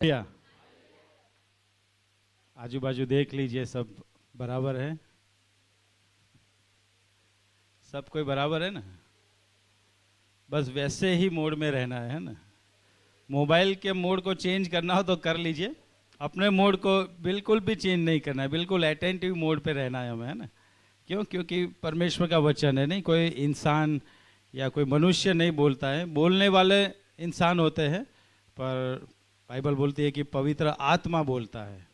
या आजू बाजू देख लीजिए, सब बराबर है। सब कोई बराबर है ना। बस वैसे ही मोड में रहना है ना। मोबाइल के मोड को चेंज करना हो तो कर लीजिए, अपने मोड को बिल्कुल भी चेंज नहीं करना है। बिल्कुल अटेंटिव मोड पे रहना है हमें, है ना। क्यों? क्योंकि परमेश्वर का वचन है, नहीं कोई इंसान या कोई मनुष्य नहीं बोलता है। बोलने वाले इंसान होते हैं, पर बाइबल बोलती है कि पवित्र आत्मा बोलता है।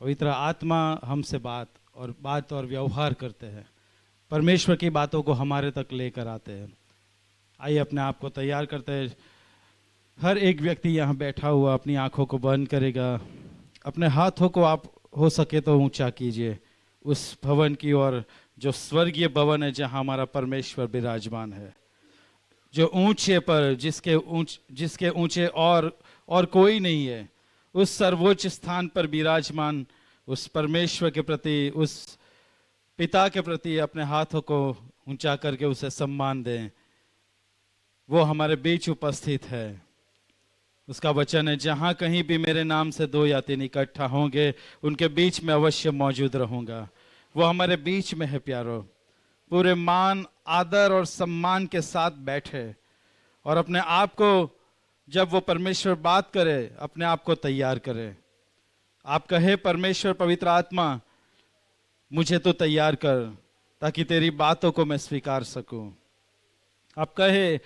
पवित्र आत्मा हमसे बात और व्यवहार करते हैं, परमेश्वर की बातों को हमारे तक लेकर आते हैं। आइए अपने आप को तैयार करते हैं। हर एक व्यक्ति यहाँ बैठा हुआ अपनी आंखों को बंद करेगा। अपने हाथों को आप हो सके तो ऊंचा कीजिए उस भवन की ओर, जो स्वर्गीय भवन है, जहाँ हमारा परमेश्वर विराजमान है। जो ऊंचे पर जिसके ऊंचे और कोई नहीं है, उस सर्वोच्च स्थान पर विराजमान उस परमेश्वर के प्रति, उस पिता के प्रति अपने हाथों को ऊंचा करके उसे सम्मान दें। वो हमारे बीच उपस्थित है। उसका वचन है, जहां कहीं भी मेरे नाम से 2 या 3 इकट्ठा होंगे, उनके बीच में अवश्य मौजूद रहूंगा। वो हमारे बीच में है प्यारो। पूरे मान, आदर और सम्मान के साथ बैठे और अपने आप को, जब वो परमेश्वर बात करे, अपने आप को तैयार करे। आप कहे, परमेश्वर पवित्र आत्मा मुझे तो तैयार कर, ताकि तेरी बातों को मैं स्वीकार सकूं। आप कहे,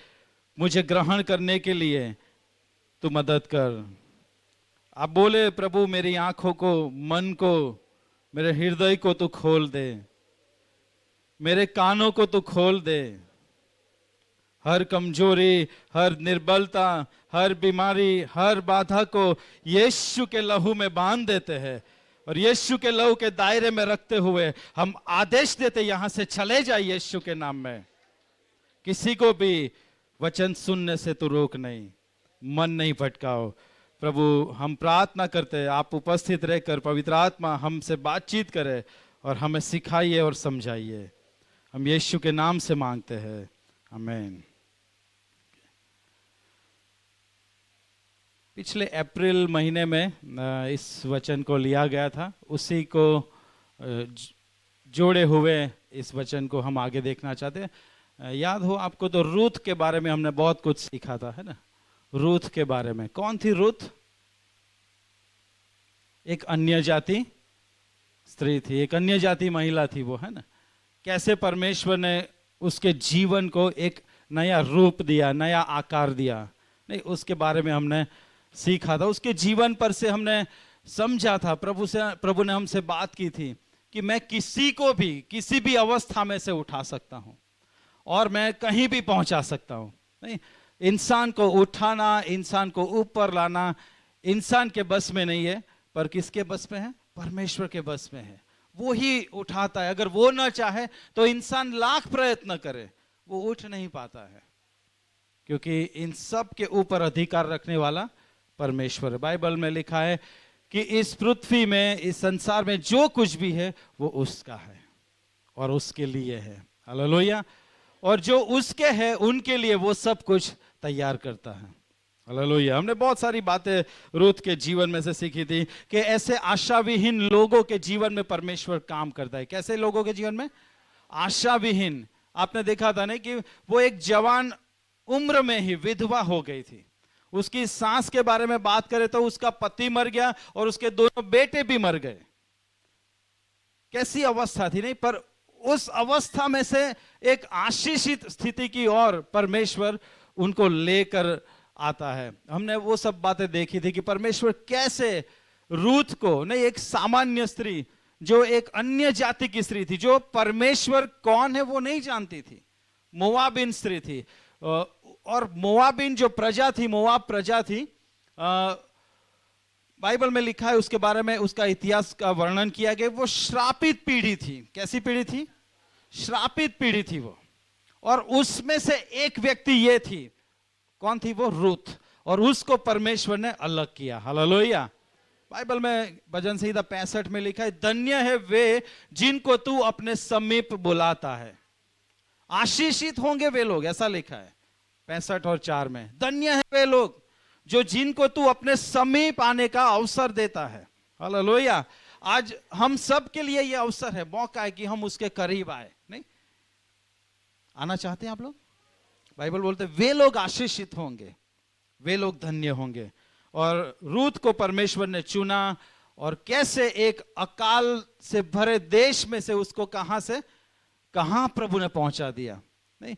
मुझे ग्रहण करने के लिए तू मदद कर। आप बोले, प्रभु मेरी आंखों को, मन को, मेरे हृदय को तू खोल दे, मेरे कानों को तू खोल दे। हर कमजोरी, हर निर्बलता, हर बीमारी, हर बाधा को यीशु के लहू में बांध देते हैं और यीशु के लहू के दायरे में रखते हुए हम आदेश देते, यहां से चले जाए यीशु के नाम में। किसी को भी वचन सुनने से तू रोक नहीं, मन नहीं भटकाओ। प्रभु हम प्रार्थना करते हैं, आप उपस्थित रहकर पवित्र आत्मा हमसे बातचीत करे और हमें सिखाइए और समझाइए। हम यीशु के नाम से मांगते हैं, आमीन। पिछले अप्रैल महीने में इस वचन को लिया गया था, उसी को जोड़े हुए इस वचन को हम आगे देखना चाहते हैं। याद हो आपको तो रूथ के बारे में हमने बहुत कुछ सीखा था, है ना। रूथ के बारे में, कौन थी रूथ? एक अन्य जाति स्त्री थी, एक अन्य जाति महिला थी वो, है ना। कैसे परमेश्वर ने उसके जीवन को एक नया रूप दिया, नया आकार दिया, नहीं उसके बारे में हमने सीखा था। उसके जीवन पर से हमने समझा था, प्रभु ने हमसे बात की थी कि मैं किसी को भी किसी भी अवस्था में से उठा सकता हूं और मैं कहीं भी पहुंचा सकता हूं। नहीं, इंसान को उठाना, इंसान को ऊपर लाना इंसान के बस में नहीं है, पर किसके बस में है? परमेश्वर के बस में है। वो ही उठाता है। अगर वो ना चाहे तो इंसान लाख प्रयत्न करे, वो उठ नहीं पाता है, क्योंकि इन सब के ऊपर अधिकार रखने वाला परमेश्वर है। बाइबल में लिखा है कि इस पृथ्वी में, इस संसार में जो कुछ भी है वो उसका है और उसके लिए है। हालेलुया। और जो उसके है उनके लिए वो सब कुछ तैयार करता है। हालेलुया। हमने बहुत सारी बातें रूथ के जीवन में से सीखी थी कि ऐसे आशाविहीन लोगों के जीवन में परमेश्वर काम करता है। कैसे लोगों के जीवन में? आशाविहीन। आपने देखा था नहीं कि वो एक जवान उम्र में ही विधवा हो गई थी। उसकी सास के बारे में बात करें तो उसका पति मर गया और उसके दोनों बेटे भी मर गए। कैसी अवस्था थी, नहीं? पर उस अवस्था में से एक आशीषित स्थिति की ओर परमेश्वर उनको लेकर आता है। हमने वो सब बातें देखी थी कि परमेश्वर कैसे रूथ को, नहीं एक सामान्य स्त्री, जो एक अन्य जाति की स्त्री थी, जो परमेश्वर कौन है वो नहीं जानती थी, मोआबिन स्त्री थी। और मोआबिन जो प्रजा थी, मोआब प्रजा थी, बाइबल में लिखा है उसके बारे में, उसका इतिहास का वर्णन किया गया। वो श्रापित पीढ़ी थी। कैसी पीढ़ी थी? श्रापित पीढ़ी थी वो। और उसमें से एक व्यक्ति ये थी, कौन थी वो? रूथ। और उसको परमेश्वर ने अलग किया। हालेलुया। बाइबल में भजन संहिता 65 में लिखा है, धन्य है वे जिनको तू अपने समीप बुलाता है, आशीषित होंगे वे लोग। ऐसा लिखा है 65 और 4 में। धन्य है वे लोग जो जिनको तू अपने समीप आने का अवसर देता है। हालेलुया। आज हम सब के लिए यह अवसर है, मौका है कि हम उसके करीब आए। नहीं आना चाहते हैं आप लोग? बाइबल बोलते वे लोग आशीषित होंगे, वे लोग धन्य होंगे। और रूत को परमेश्वर ने चुना और कैसे एक अकाल से भरे देश में से उसको कहां प्रभु ने पहुंचा दिया। नहीं,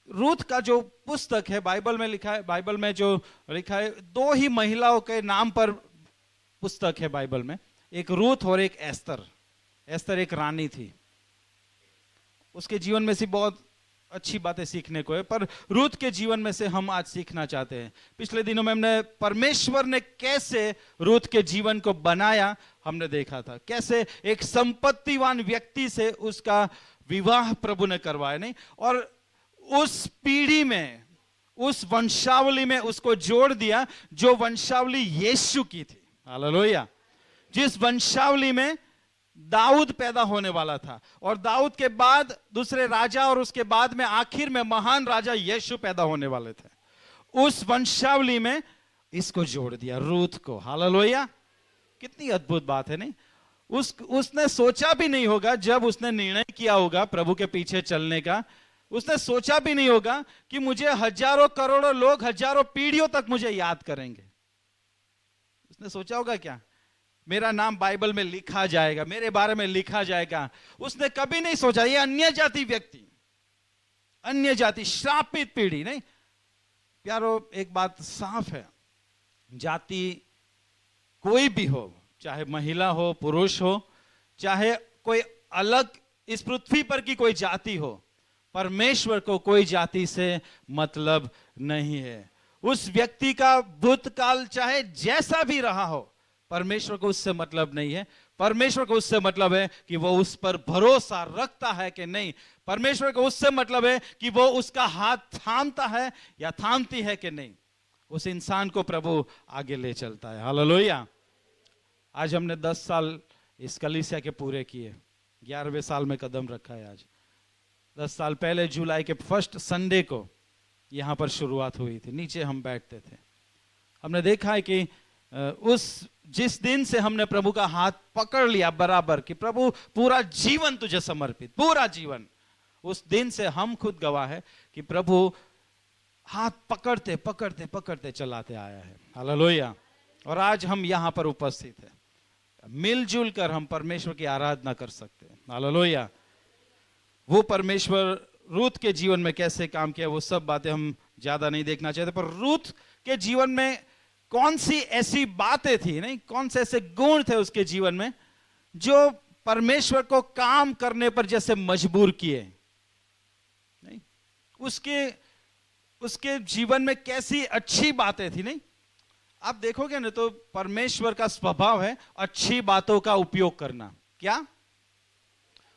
रूत का जो पुस्तक है बाइबल में लिखा है, बाइबल में जो लिखा है, दो ही महिलाओं के नाम पर पुस्तक है बाइबल में, एक रूत और एक एस्तर। एस्तर एक रानी थी, उसके जीवन में से बहुत अच्छी बातें सीखने को है, पर रूत के जीवन में से हम आज सीखना चाहते हैं। पिछले दिनों में हमने परमेश्वर ने कैसे रूत के जीवन को बनाया, हमने देखा था कैसे एक संपत्तिवान व्यक्ति से उसका विवाह प्रभु ने करवाया। नहीं, और उस पीढ़ी में, उस वंशावली में उसको जोड़ दिया जो वंशावली यीशु की थी। हालेलुया। जिस वंशावली में दाऊद पैदा होने वाला था, और दाऊद के बाद दूसरे राजा, और उसके बाद में आखिर में महान राजा यीशु पैदा होने वाले थे, उस वंशावली में इसको जोड़ दिया, रूत को। हालेलुया। कितनी अद्भुत बात है। नहीं, उसने सोचा भी नहीं होगा, जब उसने निर्णय किया होगा प्रभु के पीछे चलने का, उसने सोचा भी नहीं होगा कि मुझे हजारों करोड़ों लोग हजारों पीढ़ियों तक मुझे याद करेंगे। उसने सोचा होगा क्या मेरा नाम बाइबल में लिखा जाएगा, मेरे बारे में लिखा जाएगा? उसने कभी नहीं सोचा। ये अन्य जाति व्यक्ति, अन्य जाति, श्रापित पीढ़ी। नहीं प्यारो, एक बात साफ है, जाति कोई भी हो, चाहे महिला हो, पुरुष हो, चाहे कोई अलग इस पृथ्वी पर की कोई जाति हो, परमेश्वर को कोई जाति से मतलब नहीं है। उस व्यक्ति का भूतकाल चाहे जैसा भी रहा हो, परमेश्वर को उससे मतलब नहीं है। परमेश्वर को उससे मतलब है कि वो उस पर भरोसा रखता है कि नहीं। परमेश्वर को उससे मतलब है कि वो उसका हाथ थामता है या थामती है कि नहीं। उस इंसान को प्रभु आगे ले चलता है। हालेलुया। आज हमने 10 साल इस कलीसिया के पूरे किए, 11वें साल में कदम रखा है। आज 10 साल पहले जुलाई के फर्स्ट संडे को यहां पर शुरुआत हुई थी। नीचे हम बैठते थे। हमने देखा है कि जिस दिन से हमने प्रभु का हाथ पकड़ लिया बराबर कि प्रभु पूरा जीवन तुझे समर्पित, पूरा जीवन, उस दिन से हम खुद गवाह है कि प्रभु हाथ पकड़ते पकड़ते पकड़ते चलाते आया है। हालेलुया। और आज हम यहां पर उपस्थित हैं, मिलजुल कर हम परमेश्वर की आराधना कर सकते हैं। हालेलुया। वो परमेश्वर रूत के जीवन में कैसे काम किया, वो सब बातें हम ज्यादा नहीं देखना चाहते, पर रूत के जीवन में कौन सी ऐसी बातें थी, नहीं कौन से ऐसे गुण थे उसके जीवन में जो परमेश्वर को काम करने पर जैसे मजबूर किए। नहीं, उसके जीवन में कैसी अच्छी बातें थी। नहीं, आप देखोगे ना तो परमेश्वर का स्वभाव है अच्छी बातों का उपयोग करना। क्या?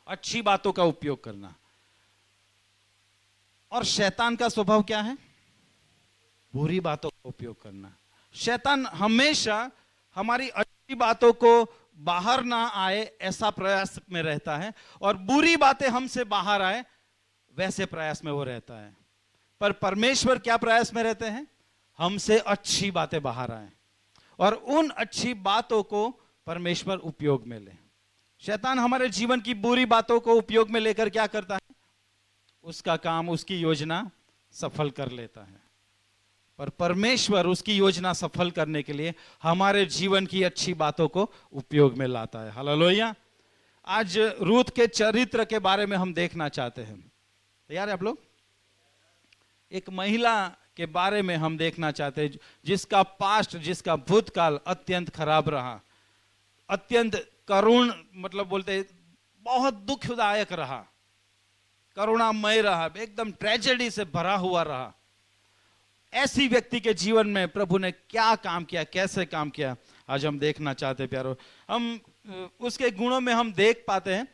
अच्छी बातों का उपयोग करना। और शैतान का स्वभाव क्या है? बुरी बातों का उपयोग करना। शैतान हमेशा हमारी अच्छी बातों को बाहर ना आए ऐसा प्रयास में रहता है, और बुरी बातें हमसे बाहर आए वैसे प्रयास में वो रहता है। पर परमेश्वर क्या प्रयास में रहते हैं? हमसे अच्छी बातें बाहर आए और उन अच्छी बातों को परमेश्वर उपयोग में ले। शैतान हमारे जीवन की बुरी बातों को उपयोग में लेकर क्या करता है? उसका काम, उसकी योजना सफल कर लेता है। पर परमेश्वर उसकी योजना सफल करने के लिए हमारे जीवन की अच्छी बातों को उपयोग में लाता है। हालेलुया। आज रूत के चरित्र के बारे में हम देखना चाहते हैं। तैयार है आप लोग? एक महिला के बारे में हम देखना चाहते हैं जिसका पास्ट, जिसका भूतकाल अत्यंत खराब रहा, अत्यंत करुण, मतलब बोलते बहुत दुखदायक रहा, करुणामय रहा, एकदम ट्रेजेडी से भरा हुआ रहा। ऐसी व्यक्ति के जीवन में प्रभु ने क्या काम किया, कैसे काम किया, आज हम देखना चाहते हैं प्यारो। हम उसके गुणों में हम देख पाते हैं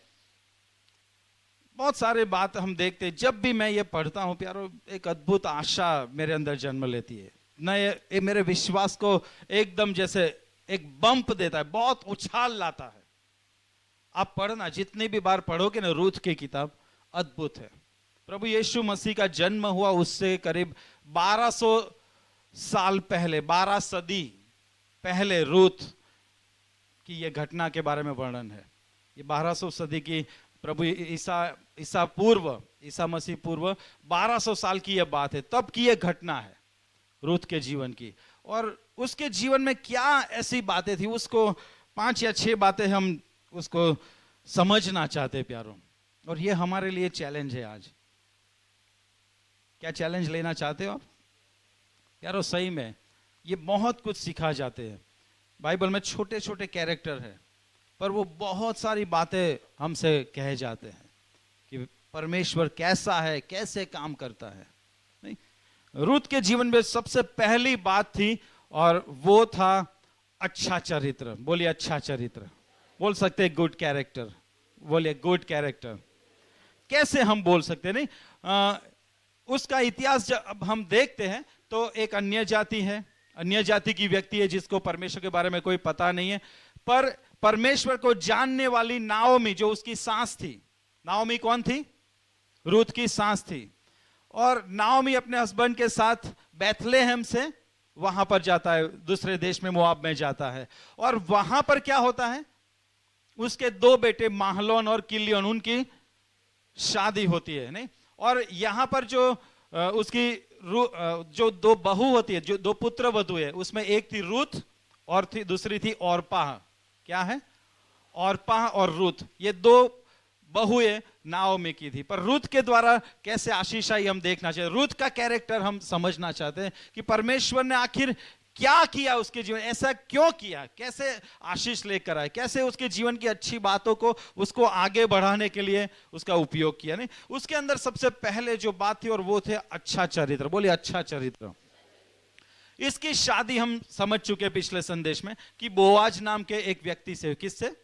बहुत सारे बात हम देखते हैं। जब भी मैं ये पढ़ता हूं प्यारो, एक अद्भुत आशा मेरे अंदर जन्म लेती है ना। ये मेरे विश्वास को एकदम जैसे एक बम्प देता है, बहुत उछाल लाता है। आप पढ़ना, जितनी भी बार पढ़ोगे ना रूत की किताब, अद्भुत है। प्रभु यीशु मसीह का जन्म हुआ उससे करीब 1200 साल पहले, 12 सदी पहले रूथ की यह घटना के बारे में वर्णन है। ये 1200 सदी की, प्रभु ईसा पूर्व, ईसा मसीह पूर्व 1200 साल की यह बात है, तब की यह घटना है रूथ के जीवन की। और उसके जीवन में क्या ऐसी बातें थी, उसको 5 या 6 बातें हम उसको समझना चाहते हैं प्यारों। और ये हमारे लिए चैलेंज है आज। क्या चैलेंज लेना चाहते हो आप प्यारों? सही में ये बहुत कुछ सिखा जाते हैं। बाइबल में छोटे छोटे कैरेक्टर है, पर वो बहुत सारी बातें हमसे कहे जाते हैं कि परमेश्वर कैसा है, कैसे काम करता है। नहीं, रूथ के जीवन में सबसे पहली बात थी, और वो था अच्छा चरित्र। बोलिए अच्छा चरित्र। बोल सकते हैं गुड कैरेक्टर। बोलिए गुड कैरेक्टर। कैसे हम बोल सकते हैं? नहीं, उसका इतिहास जब हम देखते हैं तो एक अन्य जाति है, अन्य जाति की व्यक्ति है जिसको परमेश्वर के बारे में कोई पता नहीं है, पर परमेश्वर को जानने वाली नाओमी जो उसकी सास थी। नाओमी कौन थी? रूथ की सास थी। और नाओमी अपने हस्बैंड के साथ बैथलेहम से वहां पर जाता है, दूसरे देश में मोआब में जाता है। और वहां पर क्या होता है, उसके 2 बेटे माहलोन और किलियोन, उनकी शादी होती है। नहीं, और यहां पर जो उसकी जो 2 बहू होती है, जो 2 पुत्र वधु है, उसमें एक थी रूथ और दूसरी थी औरपा। क्या है? औरपा और रूथ, ये 2 बहुएं नाओमी की थी। पर रूथ के द्वारा कैसे आशीष आई हम देखना चाहिए। रूथ का कैरेक्टर हम समझना चाहते हैं कि परमेश्वर ने आखिर क्या किया उसके जीवन, ऐसा क्यों किया, कैसे आशीष लेकर आए, कैसे उसके जीवन की अच्छी बातों को उसको आगे बढ़ाने के लिए उसका उपयोग किया। नहीं, उसके अंदर सबसे पहले जो बात थी और वो थे अच्छा चरित्र। बोलिए अच्छा चरित्र। इसकी शादी हम समझ चुके पिछले संदेश में कि बोआज नाम के एक व्यक्ति से। किससे?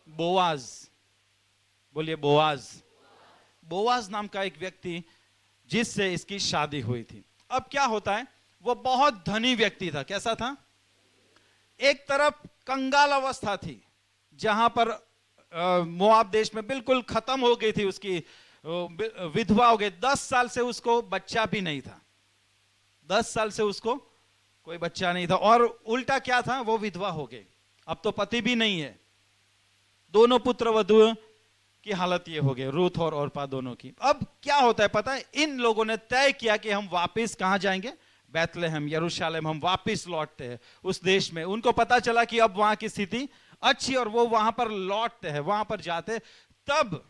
बोआज। बोलिए बोआज। बोआज नाम का एक व्यक्ति जिससे इसकी शादी हुई थी। अब क्या होता है, वो बहुत धनी व्यक्ति था। कैसा था? एक तरफ कंगाल अवस्था थी, जहां पर मोआब देश में बिल्कुल खत्म हो गई थी, उसकी विधवा हो गई। 10 साल से उसको बच्चा भी नहीं था। 10 साल से उसको कोई बच्चा नहीं था। और उल्टा क्या था, वो विधवा हो गई, अब तो पति भी नहीं है। दोनों पुत्र वधु की हालत ये हो गई, रूथ और औरपा दोनों की। अब क्या होता है पता है, इन लोगों ने तय किया कि हम वापस कहां जाएंगे? बैतलहम, यरूशलेम, हम वापस लौटते हैं उस देश में। उनको पता चला कि अब वहां की स्थिति अच्छी, और वो वहां पर लौटते हैं, वहां पर जाते। तब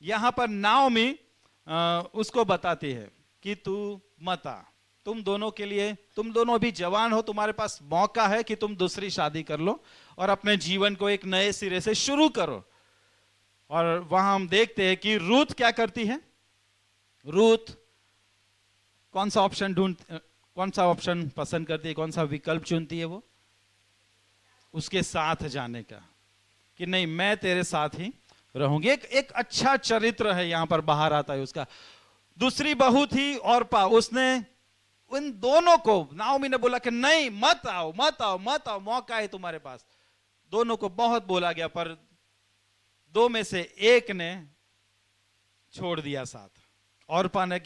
यहां पर नाओमी उसको बताती है कि तू मत आ, तुम दोनों के लिए, तुम दोनों अभी जवान हो, तुम्हारे पास मौका है कि तुम दूसरी शादी कर लो और अपने जीवन को एक नए सिरे से शुरू करो। और वहां हम देखते हैं कि रूथ क्या करती है। रूथ कौन सा ऑप्शन पसंद करती है, कौन सा विकल्प चुनती है? वो उसके साथ जाने का, कि नहीं मैं तेरे साथ ही रहूंगी। एक अच्छा चरित्र है यहां पर बाहर आता है उसका। दूसरी बहू थी औरपा, उसने उन दोनों को, नाओमी ने बोला कि नहीं मत आओ मत आओ मत आओ, मौका है तुम्हारे पास। दोनों को बहुत बोला गया, पर 2 में से एक ने छोड़ दिया साथ। औरपा ने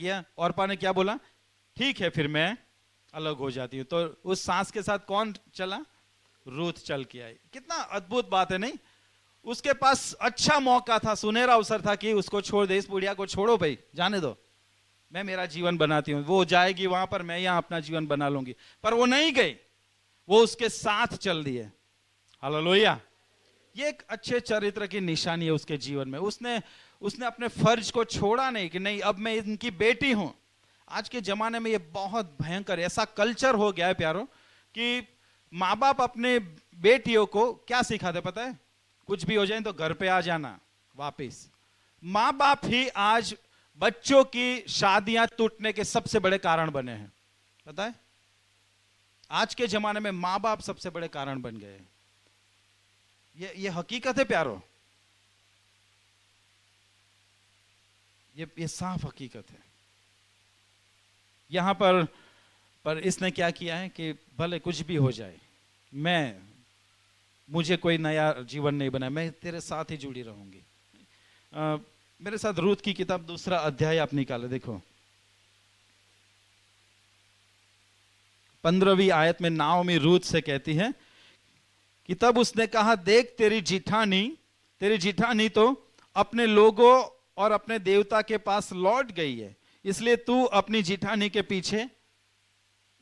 क्या बोला, ठीक है फिर मैं अलग हो जाती हूं। तो उस सास के साथ कौन चला? रूथ चल के आई। कितना अद्भुत बात है। नहीं, उसके पास अच्छा मौका था, सुनहरा अवसर था कि उसको छोड़ दे, इस बुढ़िया को छोड़ो भाई, जाने दो, मैं मेरा जीवन बनाती हूं। वो जाएगी वहां पर, मैं यहां अपना जीवन बना लूंगी। पर वो नहीं गई, वो उसके साथ चल दिए। हालेलुया। ये एक अच्छे चरित्र की निशानी है उसके जीवन में। उसने अपने फर्ज को छोड़ा नहीं कि नहीं अब मैं इनकी बेटी हूं। आज के जमाने में ये बहुत भयंकर ऐसा कल्चर हो गया है प्यारो, कि माँ बाप अपने बेटियों को क्या सिखाते पता है? कुछ भी हो जाए तो घर पे आ जाना वापिस। माँ बाप ही आज बच्चों की शादियां टूटने के सबसे बड़े कारण बने हैं। पता है, आज के जमाने में माँ बाप सबसे बड़े कारण बन गए हैं। ये हकीकत है प्यारो, ये साफ हकीकत है। यहां पर इसने क्या किया है कि भले कुछ भी हो जाए, मुझे कोई नया जीवन नहीं बना, मैं तेरे साथ ही जुड़ी रहूंगी। मेरे साथ रूथ की किताब 2 अध्याय आप निकाले, देखो 15वीं आयत में नाओमी रूथ से कहती है कि तब उसने कहा, देख तेरी जिठानी तो अपने लोगों और अपने देवता के पास लौट गई है, इसलिए तू अपनी जिठानी के पीछे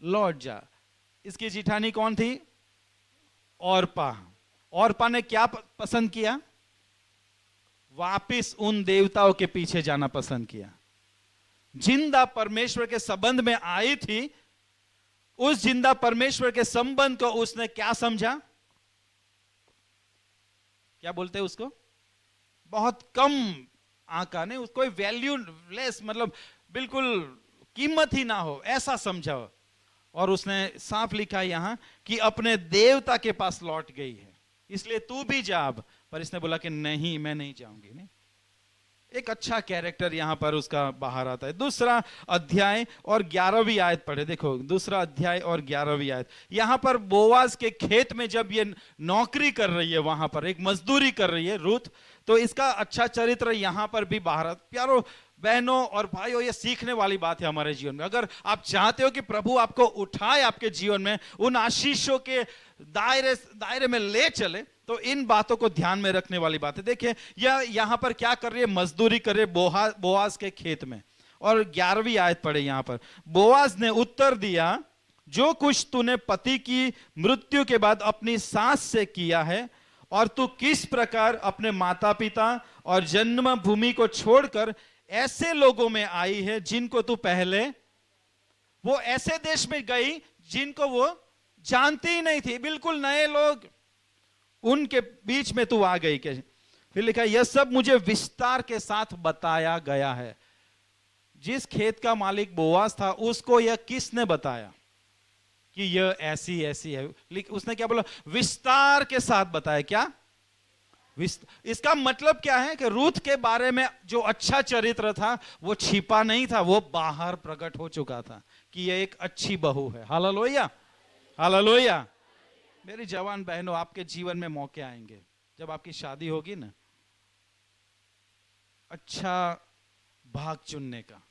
लौट जा। इसकी जिठानी कौन थी? औरपा ने क्या पसंद किया? वापिस उन देवताओं के पीछे जाना पसंद किया। जिंदा परमेश्वर के संबंध में आई थी, उस जिंदा परमेश्वर के संबंध को उसने क्या समझा? क्या बोलते हैं उसको? बहुत कम आंका, नहीं उसको वैल्यू लेस, मतलब बिल्कुल कीमत ही ना हो, ऐसा समझा। और उसने साफ लिखा यहां कि अपने देवता के पास लौट गई है, इसलिए तू भी जा अब। पर इसने बोला कि नहीं, मैं नहीं जाऊंगी। नहीं, एक अच्छा कैरेक्टर यहां पर उसका बाहर आता है। दूसरा अध्याय और 11वीं आयत पढ़े, देखो दूसरा अध्याय और 11वीं आयत। यहां पर बोआज के खेत में जब ये नौकरी कर रही है, वहां पर एक मजदूरी कर रही है रूथ, तो इसका अच्छा चरित्र यहां पर भी बाहर। प्यारो बहनों और भाइयों, ये सीखने वाली बात है हमारे जीवन में। अगर आप चाहते हो कि प्रभु आपको उठाए, आपके जीवन में उन आशीषों के दायरे में ले चले, तो इन बातों को ध्यान में रखने वाली बात है। देखिए यह यहां पर क्या कर रही है? मजदूरी कर रही है बोआज के खेत में। और 11वीं आयत पढ़े यहां पर, बोआज ने उत्तर दिया, जो कुछ तूने पति की मृत्यु के बाद अपनी सास से किया है, और तू किस प्रकार अपने माता पिता और जन्मभूमि को छोड़कर ऐसे लोगों में आई है जिनको तू पहले, वो ऐसे देश में गई जिनको वो जानती ही नहीं थी, बिल्कुल नए लोग, उनके बीच में तू आ गई। के फिर लिखा, यह सब मुझे विस्तार के साथ बताया गया है। जिस खेत का मालिक बोआज था, उसको यह किसने बताया कि यह ऐसी ऐसी है? उसने क्या बोला? विस्तार के साथ बताया। क्या इसका मतलब क्या है? कि रूथ के बारे में जो अच्छा चरित्र था वो छिपा नहीं था, वो बाहर प्रकट हो चुका था कि यह एक अच्छी बहू है। Hallelujah, hallelujah. मेरी जवान बहनों, आपके जीवन में मौके आएंगे जब आपकी शादी होगी ना, अच्छा भाग चुनने का।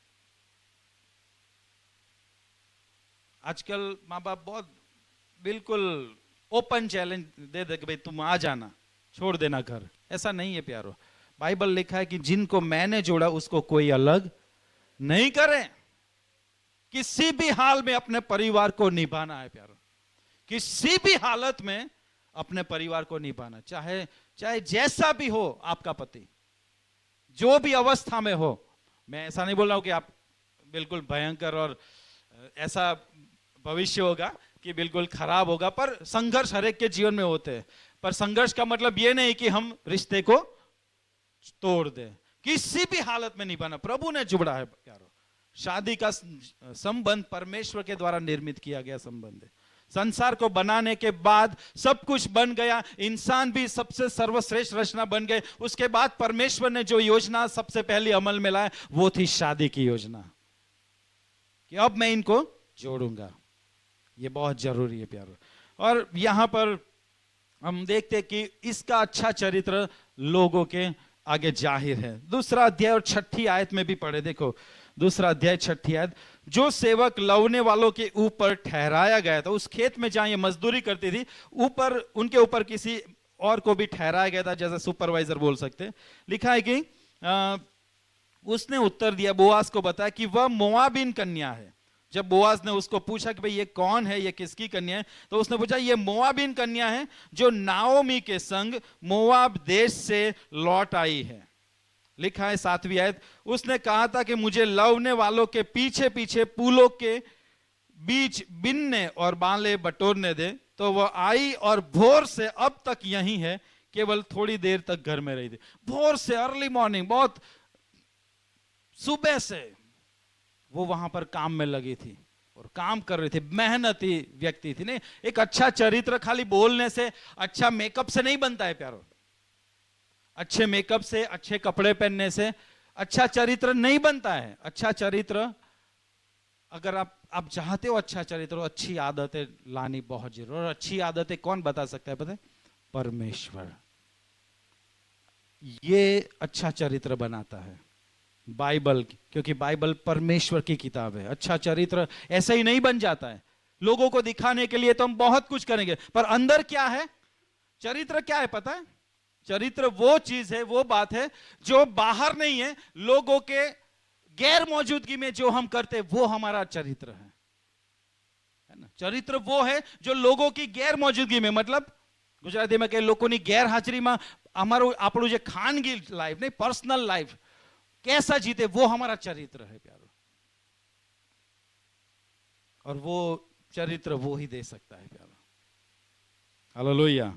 आजकल माँ बाप बहुत बिल्कुल ओपन चैलेंज दे दे कि भाई तुम आ जाना, छोड़ देना घर। ऐसा नहीं है प्यारो। बाइबल लिखा है कि जिनको मैंने जोड़ा उसको कोई अलग नहीं करे। किसी भी हाल में अपने परिवार को निभाना है प्यारो, किसी भी हालत में अपने परिवार को निभाना, चाहे जैसा भी हो आपका पति, जो भी अवस्था में हो। मैं ऐसा नहीं बोल रहा हूं कि आप बिल्कुल भयंकर और ऐसा भविष्य होगा कि बिल्कुल खराब होगा, पर संघर्ष हर एक के जीवन में होते हैं। पर संघर्ष का मतलब यह नहीं कि हम रिश्ते को तोड़ दें, किसी भी हालत में निभाना। प्रभु ने जुड़ा है प्यारो। शादी का संबंध परमेश्वर के द्वारा निर्मित किया गया संबंध है। संसार को बनाने के बाद सब कुछ बन गया, इंसान भी सबसे सर्वश्रेष्ठ रचना बन गए। उसके बाद परमेश्वर ने जो योजना सबसे पहले अमल में लाया, वो थी शादी की योजना, कि अब मैं इनको जोड़ूंगा। ये बहुत जरूरी है प्यारो। और यहां पर हम देखते हैं कि इसका अच्छा चरित्र लोगों के आगे जाहिर है। दूसरा अध्याय और 6ठी आयत में भी पढ़े, देखो दूसरा अध्याय 6ठी आयत। जो सेवक लवने वालों के ऊपर ठहराया गया था, उस खेत में जहां ये मजदूरी करती थी, उनके ऊपर किसी और को भी ठहराया गया था, जैसे सुपरवाइजर बोल सकते। लिखा है कि उसने उत्तर दिया, बोआज को बताया कि वह मोआबिन कन्या है। जब बोआज ने उसको पूछा कि भाई ये कौन है, ये किसकी कन्या है, तो उसने पूछा ये मोआबिन कन्या है जो नाओमी के संग मोआब देश से लौट आई है। लिखा है 7वीं आयत, उसने कहा था कि मुझे लवने वालों के पीछे पीछे फूलों के बीच बिनने और बाले बटोरने दे। तो वह आई और भोर से अब तक यहीं है, केवल थोड़ी देर तक घर में रही थी। भोर से, अर्ली मॉर्निंग, बहुत सुबह से वो वहां पर काम में लगी थी और काम कर रही थी, मेहनती व्यक्ति थी। नहीं, एक अच्छा चरित्र खाली बोलने से, अच्छा मेकअप से नहीं बनता है प्यारो। अच्छे मेकअप से, अच्छे कपड़े पहनने से अच्छा चरित्र नहीं बनता है। अच्छा चरित्र, अगर आप चाहते हो अच्छा चरित्र, अच्छी आदतें लानी बहुत जरूरी। और अच्छी आदतें कौन बता सकता है पता है? परमेश्वर। ये अच्छा चरित्र बनाता है बाइबल, क्योंकि बाइबल परमेश्वर की किताब है। अच्छा चरित्र ऐसे ही नहीं बन जाता है, लोगों को दिखाने के लिए तो हम बहुत कुछ करेंगे, पर अंदर क्या है? चरित्र क्या है पता है? चरित्र वो चीज है, वो बात है जो बाहर नहीं है, लोगों के गैर मौजूदगी में जो हम करते वो हमारा चरित्र है ना? चरित्र वो है जो लोगों की गैर मौजूदगी में, मतलब गुजराती में कहे लोगों गैर हाजरी में અમારું આપણું જે ખાનગી લાઈફ નહીં, પર્સનલ લાઈફ कैसा जीते वो हमारा चरित्र है प्यारो, और वो चरित्र वो ही दे सकता है प्यारो। हालेलुया।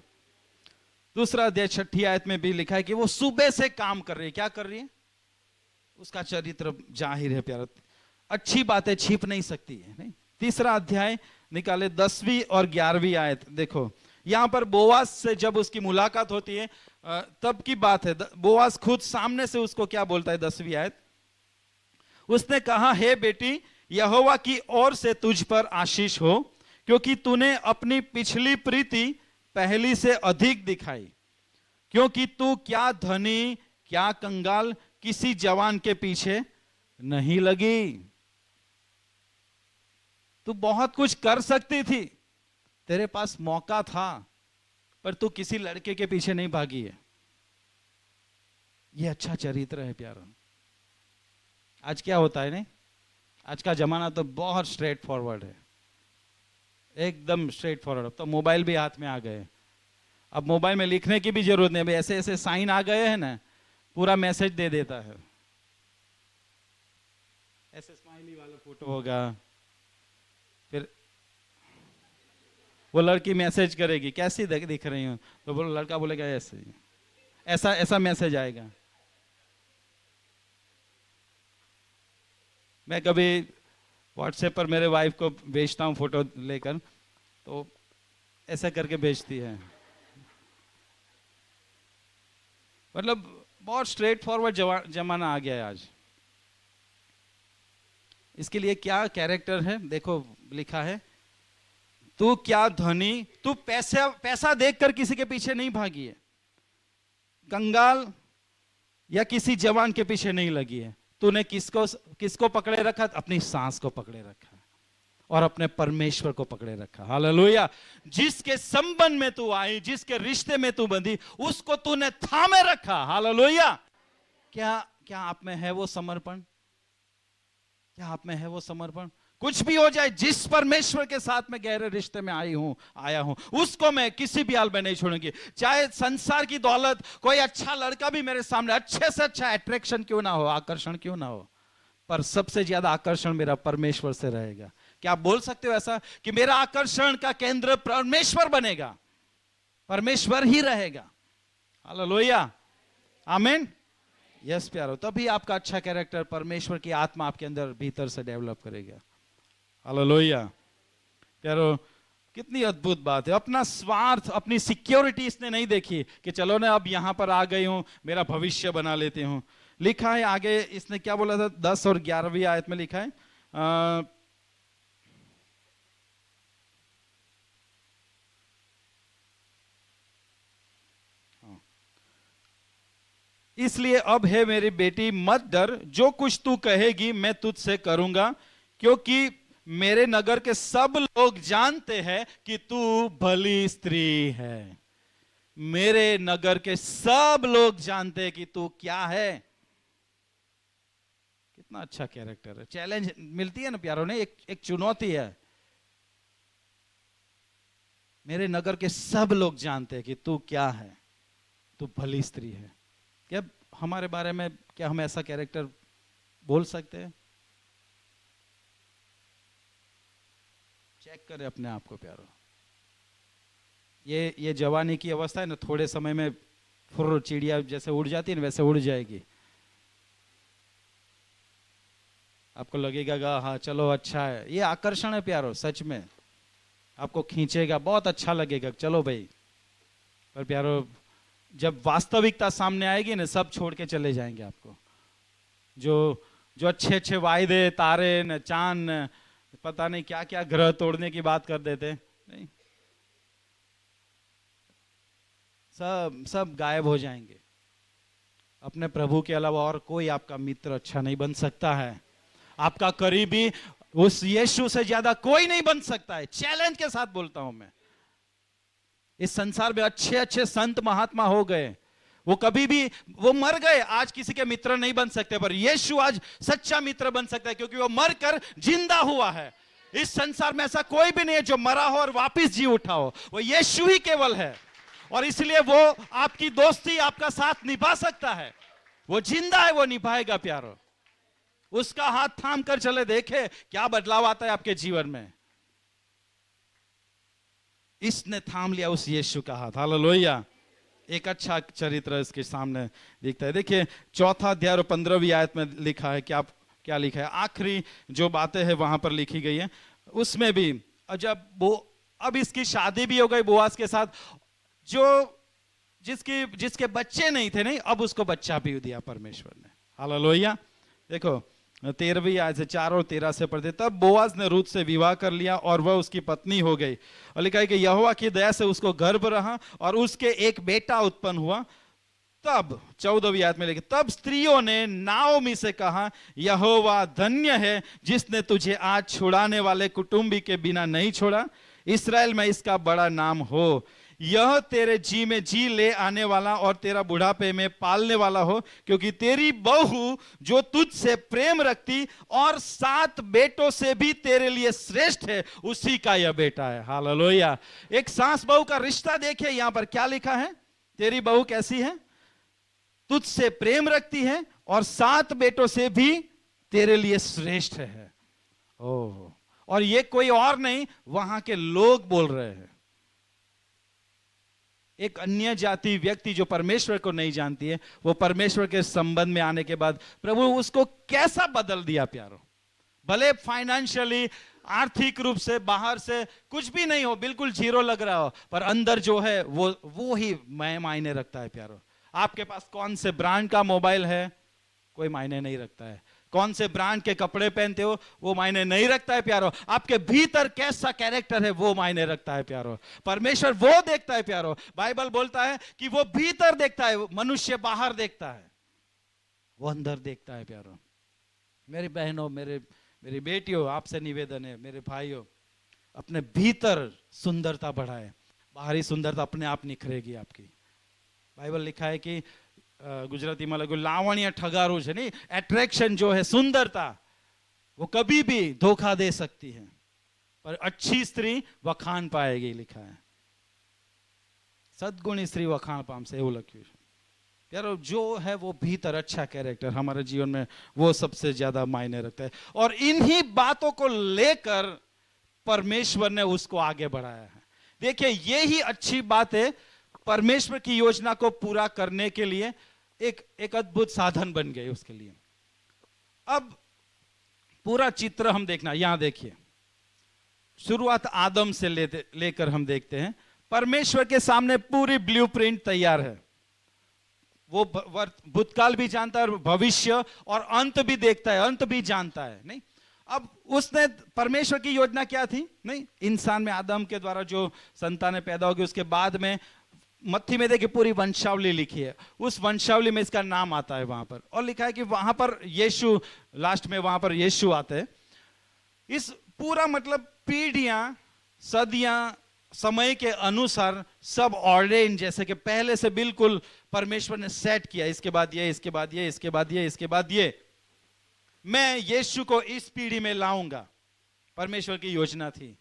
दूसरा अध्याय 6 आयत में भी लिखा है कि वो सुबह से काम कर रही है। क्या कर रही है? उसका चरित्र जाहिर है प्यारो। अच्छी बातें छिप नहीं सकती है, नहीं। तीसरा अध्याय निकाले 10वीं और 11वीं आयत देखो। यहां पर बोआज से जब उसकी मुलाकात होती है तब की बात है। बोआज खुद सामने से उसको क्या बोलता है? 10वीं आयत, उसने कहा, हे बेटी, यहोवा की ओर से तुझ पर आशीष हो, क्योंकि तूने अपनी पिछली प्रीति पहली से अधिक दिखाई, क्योंकि तू क्या धनी क्या कंगाल किसी जवान के पीछे नहीं लगी। तू बहुत कुछ कर सकती थी, तेरे पास मौका था, पर तू किसी लड़के के पीछे नहीं भागी है। ये अच्छा चरित्र है प्यारो। आज क्या होता है नहीं, आज का जमाना तो बहुत स्ट्रेट फॉरवर्ड है, एकदम स्ट्रेट फॉरवर्ड। तो मोबाइल भी हाथ में आ गए, अब मोबाइल में लिखने की भी जरूरत नहीं, ऐसे ऐसे साइन आ गए हैं ना, पूरा मैसेज दे देता है। ऐसे स्माइली वाला फोटो होगा, फिर वो लड़की मैसेज करेगी, कैसी दिख रही हूं, तो वो लड़का बोलेगा ऐसे, ऐसा ऐसा मैसेज आएगा। मैं कभी व्हाट्सएप पर मेरे वाइफ को भेजता हूं फोटो लेकर, तो ऐसा करके भेजती है। मतलब बहुत स्ट्रेट फॉरवर्ड जमाना आ गया है आज। इसके लिए क्या कैरेक्टर है देखो, लिखा है, तू क्या धनी, तू पैसा देखकर किसी के पीछे नहीं भागी है, कंगाल या किसी जवान के पीछे नहीं लगी है। तूने किसको पकड़े रखा? अपनी सांस को पकड़े रखा और अपने परमेश्वर को पकड़े रखा। हालेलुया। जिसके संबंध में तू आई, जिसके रिश्ते में तू बंधी, उसको तूने थामे रखा। हालेलुया। क्या आप में है वो समर्पण? क्या आप में है वो समर्पण? कुछ भी हो जाए, जिस परमेश्वर के साथ मैं गहरे रिश्ते में आया हूं, उसको मैं किसी भी हाल में नहीं छोड़ूंगी। चाहे संसार की दौलत, कोई अच्छा लड़का भी मेरे सामने अच्छे से अच्छा अट्रैक्शन क्यों ना हो, आकर्षण क्यों ना हो, पर सबसे ज्यादा आकर्षण मेरा परमेश्वर से रहेगा। क्या आप बोल सकते हो ऐसा कि मेरा आकर्षण का केंद्र परमेश्वर बनेगा, परमेश्वर ही रहेगा? हालेलुया, आमीन। यस प्यारो, तभी आपका अच्छा कैरेक्टर, परमेश्वर की आत्मा आपके अंदर भीतर से डेवलप करेगा। हालेलुया प्यारो, कितनी अद्भुत बात है। अपना स्वार्थ, अपनी सिक्योरिटी इसने नहीं देखी कि चलो ना अब यहां पर आ गई हूं, मेरा भविष्य बना लेती हूं। लिखा है आगे, इसने क्या बोला था? 10 और 11वीं आयत में लिखा है, इसलिए अब है मेरी बेटी, मत डर, जो कुछ तू कहेगी मैं तुझसे करूंगा, क्योंकि मेरे नगर के सब लोग जानते हैं कि तू भली स्त्री है। मेरे नगर के सब लोग जानते हैं कि तू क्या है। कितना अच्छा कैरेक्टर है। चैलेंज मिलती है ना प्यारों ने, एक चुनौती है। मेरे नगर के सब लोग जानते हैं कि तू क्या है, तू भली स्त्री है। क्या हमारे बारे में, क्या हम ऐसा कैरेक्टर बोल सकते हैं? चेक करें अपने आप को प्यारो। ये जवानी की अवस्था है ना, थोड़े समय में फुर्र चिड़िया जैसे उड़ जाती है ना, वैसे उड़ जाएगी। आपको लगेगा हाँ चलो अच्छा है, ये आकर्षण है प्यारो, सच में आपको खींचेगा, बहुत अच्छा लगेगा, चलो भाई। पर प्यारो, जब वास्तविकता सामने आएगी ना, सब छोड़ के चले जाएंगे आपको। जो अच्छे अच्छे वायदे, तारे न चांद न पता नहीं क्या क्या ग्रह तोड़ने की बात कर देते, नहीं, सब गायब हो जाएंगे। अपने प्रभु के अलावा और कोई आपका मित्र अच्छा नहीं बन सकता है। आपका करीबी उस यीशु से ज्यादा कोई नहीं बन सकता है। चैलेंज के साथ बोलता हूं मैं। इस संसार में अच्छे अच्छे संत महात्मा हो गए, वो कभी भी वो मर गए, आज किसी के मित्र नहीं बन सकते, पर यीशु आज सच्चा मित्र बन सकता है, क्योंकि वो मरकर जिंदा हुआ है। इस संसार में ऐसा कोई भी नहीं है जो मरा हो और वापस जी उठा हो, वो यीशु ही केवल है। और इसलिए वो आपकी दोस्ती, आपका साथ निभा सकता है। वो जिंदा है, वो निभाएगा प्यारो। उसका हाथ थाम कर चले, देखे क्या बदलाव आता है आपके जीवन में। इसने थाम लिया उस यीशु का हाथ। हालेलुया। एक अच्छा चरित्र इसके सामने दिखता है। देखिए 4 अध्याय और 15वीं आयत में लिखा है कि आप क्या लिखा है, आखिरी जो बातें हैं वहां पर लिखी गई है। उसमें भी जब वो, अब इसकी शादी भी हो गई बोआज के साथ, जो जिसके बच्चे नहीं थे, नहीं, अब उसको बच्चा भी दिया परमेश्वर ने। हालेलुया। देखो 13वीं आयत से 4 और 13 से पढ़ते, तब बोआज ने रूत से विवाह कर लिया और वह उसकी पत्नी हो गई। और लिखा है कि यहोवा की दया से उसको गर्भ रहा और उसके एक बेटा उत्पन्न हुआ। तब 14वीं आयत में लिखा, तब स्त्रियों ने नाओमी से कहा, यहोवा धन्य है जिसने तुझे आज छुड़ाने वाले कुटुंबी के बिना नहीं छोड़ा। इस्राएल में इसका बड़ा नाम हो। यह तेरे जी में जी ले आने वाला और तेरा बुढ़ापे में पालने वाला हो, क्योंकि तेरी बहू जो तुझसे प्रेम रखती और 7 बेटों से भी तेरे लिए श्रेष्ठ है, उसी का यह बेटा है। हालेलुया। एक सास बहू का रिश्ता देखिए, यहां पर क्या लिखा है, तेरी बहू कैसी है, तुझसे प्रेम रखती है और 7 बेटों से भी तेरे लिए श्रेष्ठ है। ओह, और ये कोई और नहीं, वहां के लोग बोल रहे हैं। एक अन्य जाति व्यक्ति जो परमेश्वर को नहीं जानती है, वो परमेश्वर के संबंध में आने के बाद प्रभु उसको कैसा बदल दिया प्यारो। भले फाइनेंशियली, आर्थिक रूप से, बाहर से कुछ भी नहीं हो, बिल्कुल जीरो लग रहा हो, पर अंदर जो है वो ही मायने रखता है प्यारो। आपके पास कौन से ब्रांड का मोबाइल है, कोई मायने नहीं रखता है। कौन से ब्रांड के कपड़े पहनते हो, वो मायने नहीं रखता है प्यारो। आपके भीतर कैसा कैरेक्टर है, वो मायने रखता है प्यारो। परमेश्वर वो देखता है प्यारो। बाइबल बोलता है कि वो भीतर देखता है, मनुष्य बाहर देखता है, वो अंदर देखता है प्यारो। मेरी बहनों, मेरी बेटियों, आपसे निवेदन है, मेरे भाइयों, अपने भीतर सुंदरता बढ़ाए, बाहरी सुंदरता अपने आप निखरेगी आपकी। बाइबल लिखा है कि गुजरातीમાં લખ્યું લાવણ્ય ઠગારું છે, नहीं, एट्रैक्शन जो है, सुंदरता, वो कभी भी धोखा दे सकती है, पर अच्छी स्त्री वखान पाएगी, लिखा है। सद्गुणी स्त्री वखान पामશે, એવું લખ્યું છે यारो। जो है वो भीतर अच्छा कैरेक्टर हमारे जीवन में, वो सबसे ज्यादा मायने रखता है। और इन्हीं बातों को लेकर परमेश्वर ने उसको आगे बढ़ाया है। देखिए यही अच्छी बात है, परमेश्वर की योजना को पूरा करने के लिए एक अद्भुत साधन बन गए उसके लिए। अब पूरा चित्र हम देखना, यहां देखिए, शुरुआत आदम से लेकर हम देखते हैं। परमेश्वर के सामने पूरी ब्लूप्रिंट तैयार है। वो भूतकाल भी जानता है और भविष्य और अंत भी देखता है, अंत भी जानता है, नहीं। अब उसने, परमेश्वर की योजना क्या थी, नहीं, इंसान में आदम के द्वारा जो संतानें पैदा होगी, उसके बाद में मत्ती में देखिए पूरी वंशावली लिखी है। उस वंशावली में इसका नाम आता है वहां पर, और लिखा है कि वहां पर यीशु, लास्ट में वहां पर यीशु आते हैं। इस पूरा मतलब पीढ़ियां, सदियां, समय के अनुसार सब ऑर्डेन, जैसे कि पहले से बिल्कुल परमेश्वर ने सेट किया, इसके बाद ये, इसके बाद ये, इसके बाद ये, इसके बाद ये, मैं यीशु को इस पीढ़ी में लाऊंगा। परमेश्वर की योजना थी,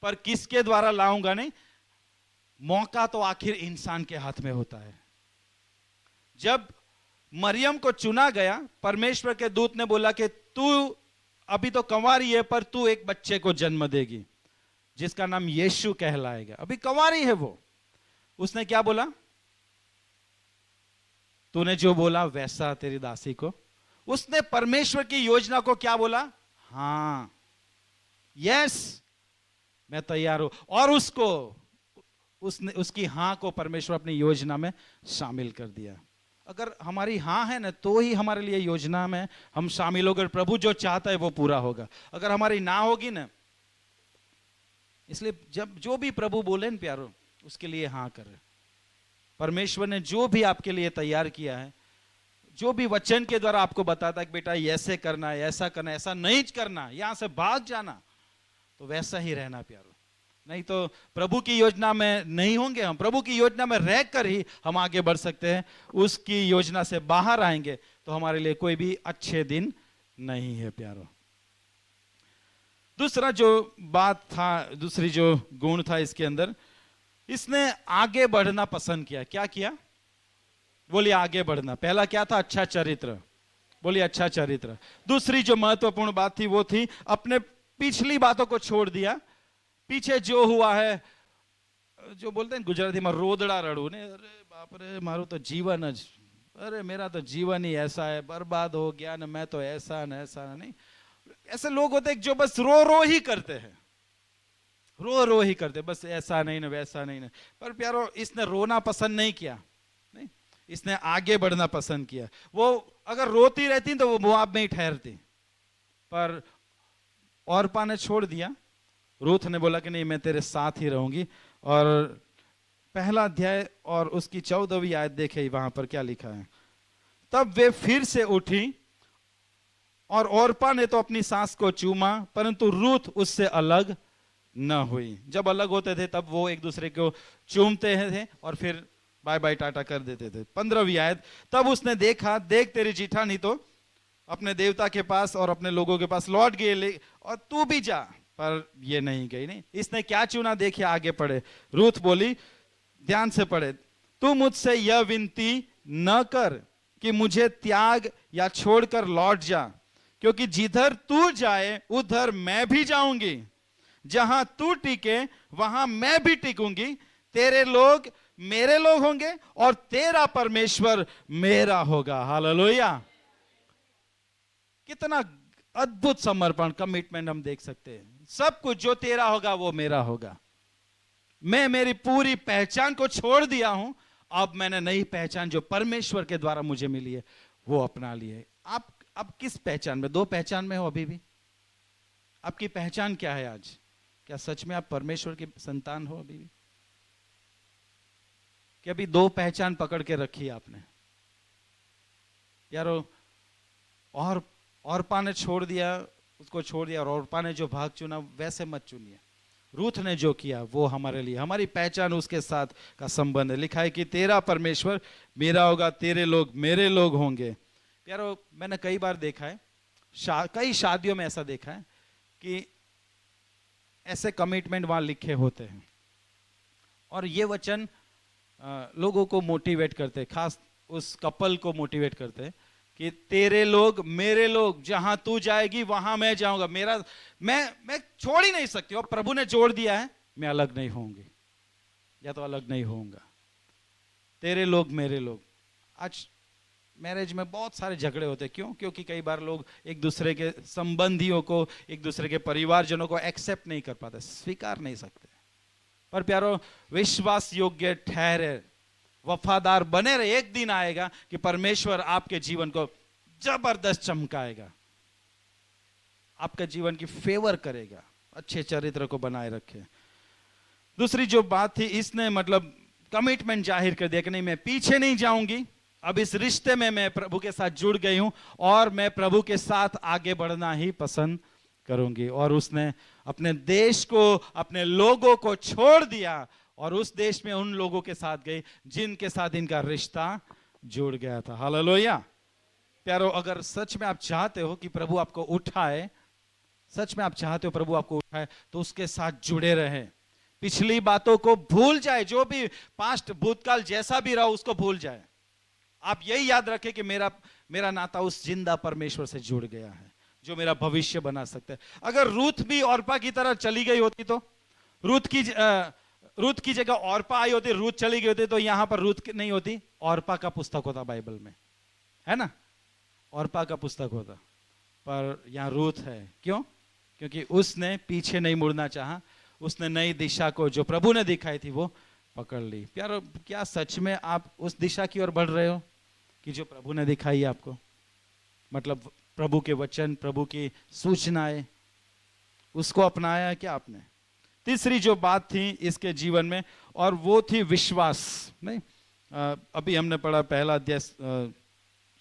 पर किसके द्वारा लाऊंगा, नहीं, मौका तो आखिर इंसान के हाथ में होता है। जब मरियम को चुना गया, परमेश्वर के दूत ने बोला कि तू अभी तो कंवारी है, पर तू एक बच्चे को जन्म देगी जिसका नाम यीशु कहलाएगा। अभी कंवारी है वो। उसने क्या बोला, तूने जो बोला वैसा तेरी दासी को। उसने परमेश्वर की योजना को क्या बोला, हाँ, यस, मैं तैयार हूं। और उसने उसकी हां को परमेश्वर अपनी योजना में शामिल कर दिया। अगर हमारी हां है ना, तो ही हमारे लिए योजना में हम शामिल होकर प्रभु जो चाहता है वो पूरा होगा। अगर हमारी ना होगी ना, इसलिए जब जो भी प्रभु बोले ना प्यारो, उसके लिए हां करें। परमेश्वर ने जो भी आपके लिए तैयार किया है, जो भी वचन के द्वारा आपको बताता है कि बेटा ये ऐसे करना है, ऐसा करना है, ऐसा नहीं करना, यहां से भाग जाना, तो वैसा ही रहना प्यारो। नहीं तो प्रभु की योजना में नहीं होंगे हम। प्रभु की योजना में रहकर ही हम आगे बढ़ सकते हैं। उसकी योजना से बाहर आएंगे तो हमारे लिए कोई भी अच्छे दिन नहीं है प्यारो। दूसरा जो बात था, दूसरी जो गुण था इसके अंदर, इसने आगे बढ़ना पसंद किया। क्या किया? बोलिए आगे बढ़ना। पहला क्या था? अच्छा चरित्र। बोलिए अच्छा चरित्र। दूसरी जो महत्वपूर्ण बात थी वो थी अपने पिछली बातों को छोड़ दिया। पीछे जो हुआ है, जो बोलते हैं गुजराती में रोदड़ा रड़ू ने, अरे बाप रे मारू तो जीवन ज, अरे मेरा तो जीवन ही ऐसा है, बर्बाद हो गया ना, मैं तो ऐसा न ऐसा नहीं। ऐसे लोग होते हैं जो बस रो रो ही करते हैं, रो रो ही करते, बस ऐसा नहीं ना वैसा नहीं ना। पर प्यारो इसने रोना पसंद नहीं किया, नहीं, इसने आगे बढ़ना पसंद किया। वो अगर रोती रहती तो वो मोआब में ही ठहरती, पर औरपा ने छोड़ दिया। रूथ ने बोला कि नहीं मैं तेरे साथ ही रहूंगी। और पहला अध्याय और उसकी 14वीं आयत देखे वहां पर क्या लिखा है। तब वे फिर से उठी और औरपा ने तो अपनी सास को चूमा, परंतु रूथ उससे अलग न हुई। जब अलग होते थे तब वो एक दूसरे को चूमते थे और फिर बाय बाय टाटा कर देते थे। 15वीं आयत, तब उसने देखा, देख तेरी जीठानी तो अपने देवता के पास और अपने लोगों के पास लौट गए, और तू भी जा। पर ये नहीं गई। नहीं, इसने क्या चुना? देखिए आगे पढ़े। रूथ बोली, ध्यान से पढ़े, तू मुझसे यह विनती न कर कि मुझे त्याग या छोड़कर लौट जा, क्योंकि जिधर तू जाए उधर मैं भी जाऊंगी, जहां तू टिके वहां मैं भी टिकूंगी। तेरे लोग मेरे लोग होंगे और तेरा परमेश्वर मेरा होगा। हालेलुया। कितना अद्भुत समर्पण, कमिटमेंट हम देख सकते हैं। सब कुछ जो तेरा होगा वो मेरा होगा। मैं मेरी पूरी पहचान को छोड़ दिया हूं, अब मैंने नई पहचान जो परमेश्वर के द्वारा मुझे मिली है वो अपना ली है। आप किस पहचान में? दो पहचान में हो अभी भी? आपकी पहचान क्या है आज? क्या सच में आप परमेश्वर की संतान हो अभी भी? कि अभी दो पहचान पकड़ के रखी है आपने? यारो, और औरपा ने छोड़ दिया, उसको छोड़ दिया, और औरपा ने जो भाग चुना वैसे मत चुनिए। रूथ ने जो किया वो हमारे लिए, हमारी पहचान उसके साथ का संबंध है। लिखा है कि तेरा परमेश्वर मेरा होगा, तेरे लोग मेरे लोग होंगे। प्यारो, मैंने कई बार देखा है, कई शादियों में ऐसा देखा है कि ऐसे कमिटमेंट वहां लिखे होते हैं, और ये वचन लोगों को मोटिवेट करते हैं, खास उस कपल को मोटिवेट करते हैं कि तेरे लोग मेरे लोग, जहां तू जाएगी वहां मैं जाऊंगा। मेरा मैं छोड़ ही नहीं सकती, और प्रभु ने जोड़ दिया है, मैं अलग नहीं होंगी या तो अलग नहीं होऊंगा। तेरे लोग मेरे लोग। आज मैरिज में बहुत सारे झगड़े होते हैं। क्यों? क्योंकि कई बार लोग एक दूसरे के संबंधियों को, एक दूसरे के परिवारजनों को एक्सेप्ट नहीं कर पाते, स्वीकार नहीं सकते। पर प्यारो, विश्वास योग्य ठहरे, वफादार बने रहे। एक दिन आएगा कि परमेश्वर आपके जीवन को जबरदस्त चमकाएगा, आपके जीवन की फेवर करेगा, अच्छे चरित्र को बनाए रखे। दूसरी जो बात थी, इसने मतलब कमिटमेंट जाहिर कर दिया कि नहीं मैं पीछे नहीं जाऊंगी, अब इस रिश्ते में मैं प्रभु के साथ जुड़ गई हूं और मैं प्रभु के साथ आगे बढ़ना ही पसंद करूंगी। और उसने अपने देश को, अपने लोगों को छोड़ दिया और उस देश में उन लोगों के साथ गई जिनके साथ इनका रिश्ता जुड़ गया था। हालेलुया। प्यारो, अगर सच में आप चाहते हो कि प्रभु आपको उठाए, सच में आप चाहते हो प्रभु आपको उठाए, तो उसके साथ जुड़े रहे। पिछली बातों को भूल जाए, जो भी पास्ट भूतकाल जैसा भी रहा उसको भूल जाए। आप यही याद रखें कि मेरा नाता उस जिंदा परमेश्वर से जुड़ गया है जो मेरा भविष्य बना सकता है। अगर रूथ भी औरपा की तरह चली गई होती तो, रूथ की जगह औरपा आई होती, रूथ चली गई होती, तो यहां पर रूथ नहीं होती, औरपा का पुस्तक होता बाइबल में, है ना? औरपा का पुस्तक होता, पर यहां रूथ है। क्यों? क्योंकि उसने पीछे नहीं मुड़ना चाहा, उसने नई दिशा को जो प्रभु ने दिखाई थी वो पकड़ ली। प्यारो, क्या सच में आप उस दिशा की ओर बढ़ रहे हो कि जो प्रभु ने दिखाई आपको? मतलब प्रभु के वचन, प्रभु की सूचनाएं, उसको अपनाया क्या आपने? तीसरी जो बात थी इसके जीवन में, और वो थी विश्वास। नहीं, अभी हमने पढ़ा पहला अध्याय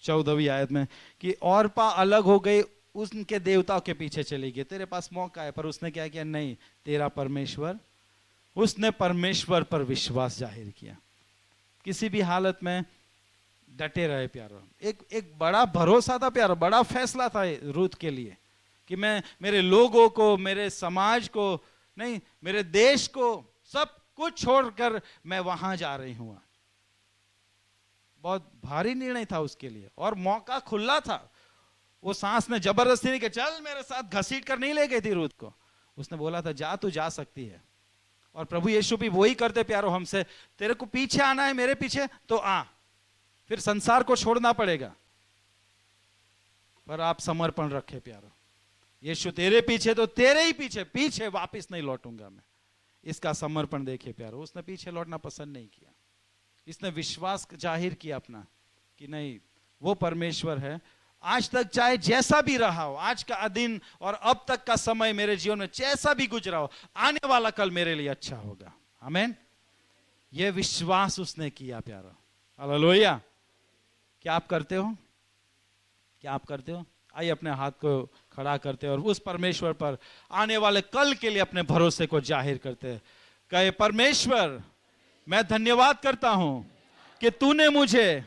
14वीं आयत में कि औरपा अलग हो गई, उनके देवताओं के पीछे चली गई। तेरे पास मौका है, पर उसने क्या किया? नहीं, तेरा परमेश्वर, उसने परमेश्वर पर विश्वास जाहिर किया। किसी भी हालत में डटे रहे प्यारो। एक बड़ा भरोसा था प्यारो, बड़ा फैसला था रूथ के लिए कि मैं मेरे लोगों को, मेरे समाज को नहीं, मेरे देश को, सब कुछ छोड़कर मैं वहां जा रही हूं। बहुत भारी निर्णय था उसके लिए, और मौका खुला था। वो सांस ने जबरदस्ती नहीं कि चल मेरे साथ घसीट कर नहीं ले गई थी रूथ को। उसने बोला था जा, तू जा सकती है। और प्रभु यीशु भी वही करते प्यारो हमसे, तेरे को पीछे आना है मेरे पीछे तो आ, फिर संसार को छोड़ना पड़ेगा, पर आप समर्पण रखे प्यारो। यीशु तेरे पीछे तो तेरे ही पीछे, पीछे वापस नहीं लौटूंगा मैं। इसका समर्पण देखिए प्यारो, उसने पीछे लौटना पसंद नहीं किया। इसने विश्वास जाहिर किया अपना कि नहीं, वो परमेश्वर है। आज तक चाहे जैसा भी रहा हो, आज का दिन और अब तक का समय मेरे जीवन में जैसा भी गुजरा हो, आने वाला कल मेरे लिए अच्छा होगा। आमीन। ये विश्वास उसने किया प्यारो। हालेलुया। क्या आप करते हो? क्या आप करते हो? आइए अपने हाथ को खड़ा करते और उस परमेश्वर पर आने वाले कल के लिए अपने भरोसे को जाहिर करते। कहे, परमेश्वर मैं धन्यवाद करता हूं कि तूने मुझे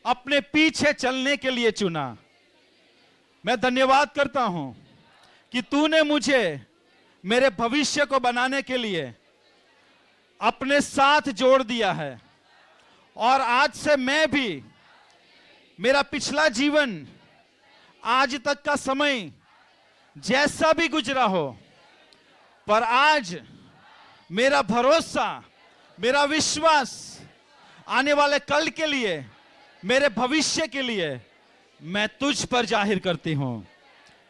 अपने पीछे चलने के लिए चुना। मैं धन्यवाद करता हूं कि तूने मुझे मेरे भविष्य को बनाने के लिए अपने साथ जोड़ दिया है। और आज से मैं भी, मेरा पिछला जीवन, आज तक का समय जैसा भी गुजरा हो, पर आज मेरा भरोसा, मेरा विश्वास आने वाले कल के लिए, मेरे भविष्य के लिए मैं तुझ पर जाहिर करती हूं,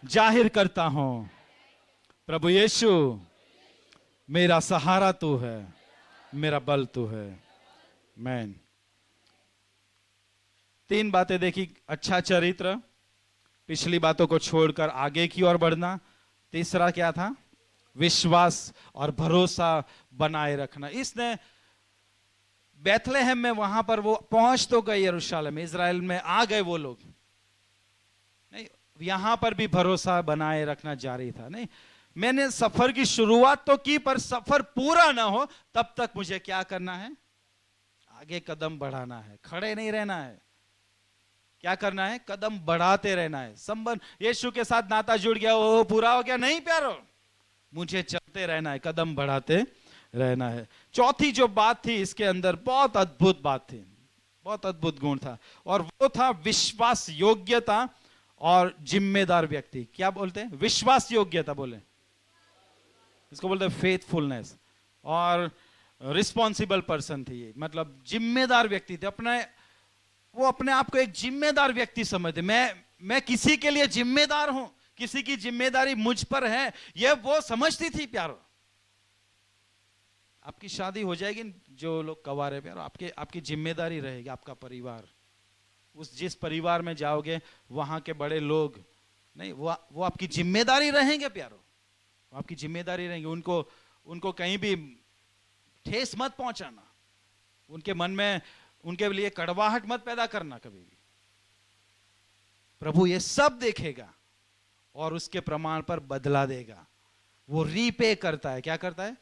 जाहिर करता हूं। प्रभु यीशु मेरा सहारा तू है, मेरा बल तू है। मैन 3 बातें देखी। अच्छा चरित्र, पिछली बातों को छोड़कर आगे की ओर बढ़ना। तीसरा क्या था? विश्वास और भरोसा बनाए रखना। इसने बैथलेहम में, वहां पर वो पहुंच तो गए, यरूशलेम में, इजराइल में आ गए वो लोग, नहीं, यहां पर भी भरोसा बनाए रखना जारी था। नहीं, मैंने सफर की शुरुआत तो की, पर सफर पूरा ना हो तब तक मुझे क्या करना है? आगे कदम बढ़ाना है, खड़े नहीं रहना है। क्या करना है? कदम बढ़ाते रहना है। संबंध यीशु के साथ नाता जुड़ गया, वो पूरा हो गया? नहीं प्यारो, मुझे चलते रहना है, कदम बढ़ाते रहना है। चौथी जो बात थी इसके अंदर, बहुत अद्भुत बात थी, बहुत अद्भुत गुण था, और वो था विश्वास योग्यता और जिम्मेदार व्यक्ति। क्या बोलते हैं? विश्वास योग्यता बोले, इसको बोलते हैं फेथफुलनेस। और रिस्पॉन्सिबल पर्सन थी ये, मतलब जिम्मेदार व्यक्ति थे। वो अपने आप को एक जिम्मेदार व्यक्ति समझते। मैं किसी के लिए जिम्मेदार हूं, किसी की जिम्मेदारी मुझ पर है, ये वो समझती थी प्यारो। आपकी शादी हो जाएगी, जो लोग कवारे प्यारो, आपकी जिम्मेदारी रहेगी, आपका परिवार। उस जिस परिवार में जाओगे वहां के बड़े लोग, नहीं, वो आपकी जिम्मेदारी रहेंगे प्यारो, आपकी जिम्मेदारी रहेंगे। उनको कहीं भी ठेस मत पहुंचाना, उनके मन में उनके लिए कड़वाहट मत पैदा करना कभी भी। प्रभु ये सब देखेगा और उसके प्रमाण पर बदला देगा। वो रीपे करता है। क्या करता है?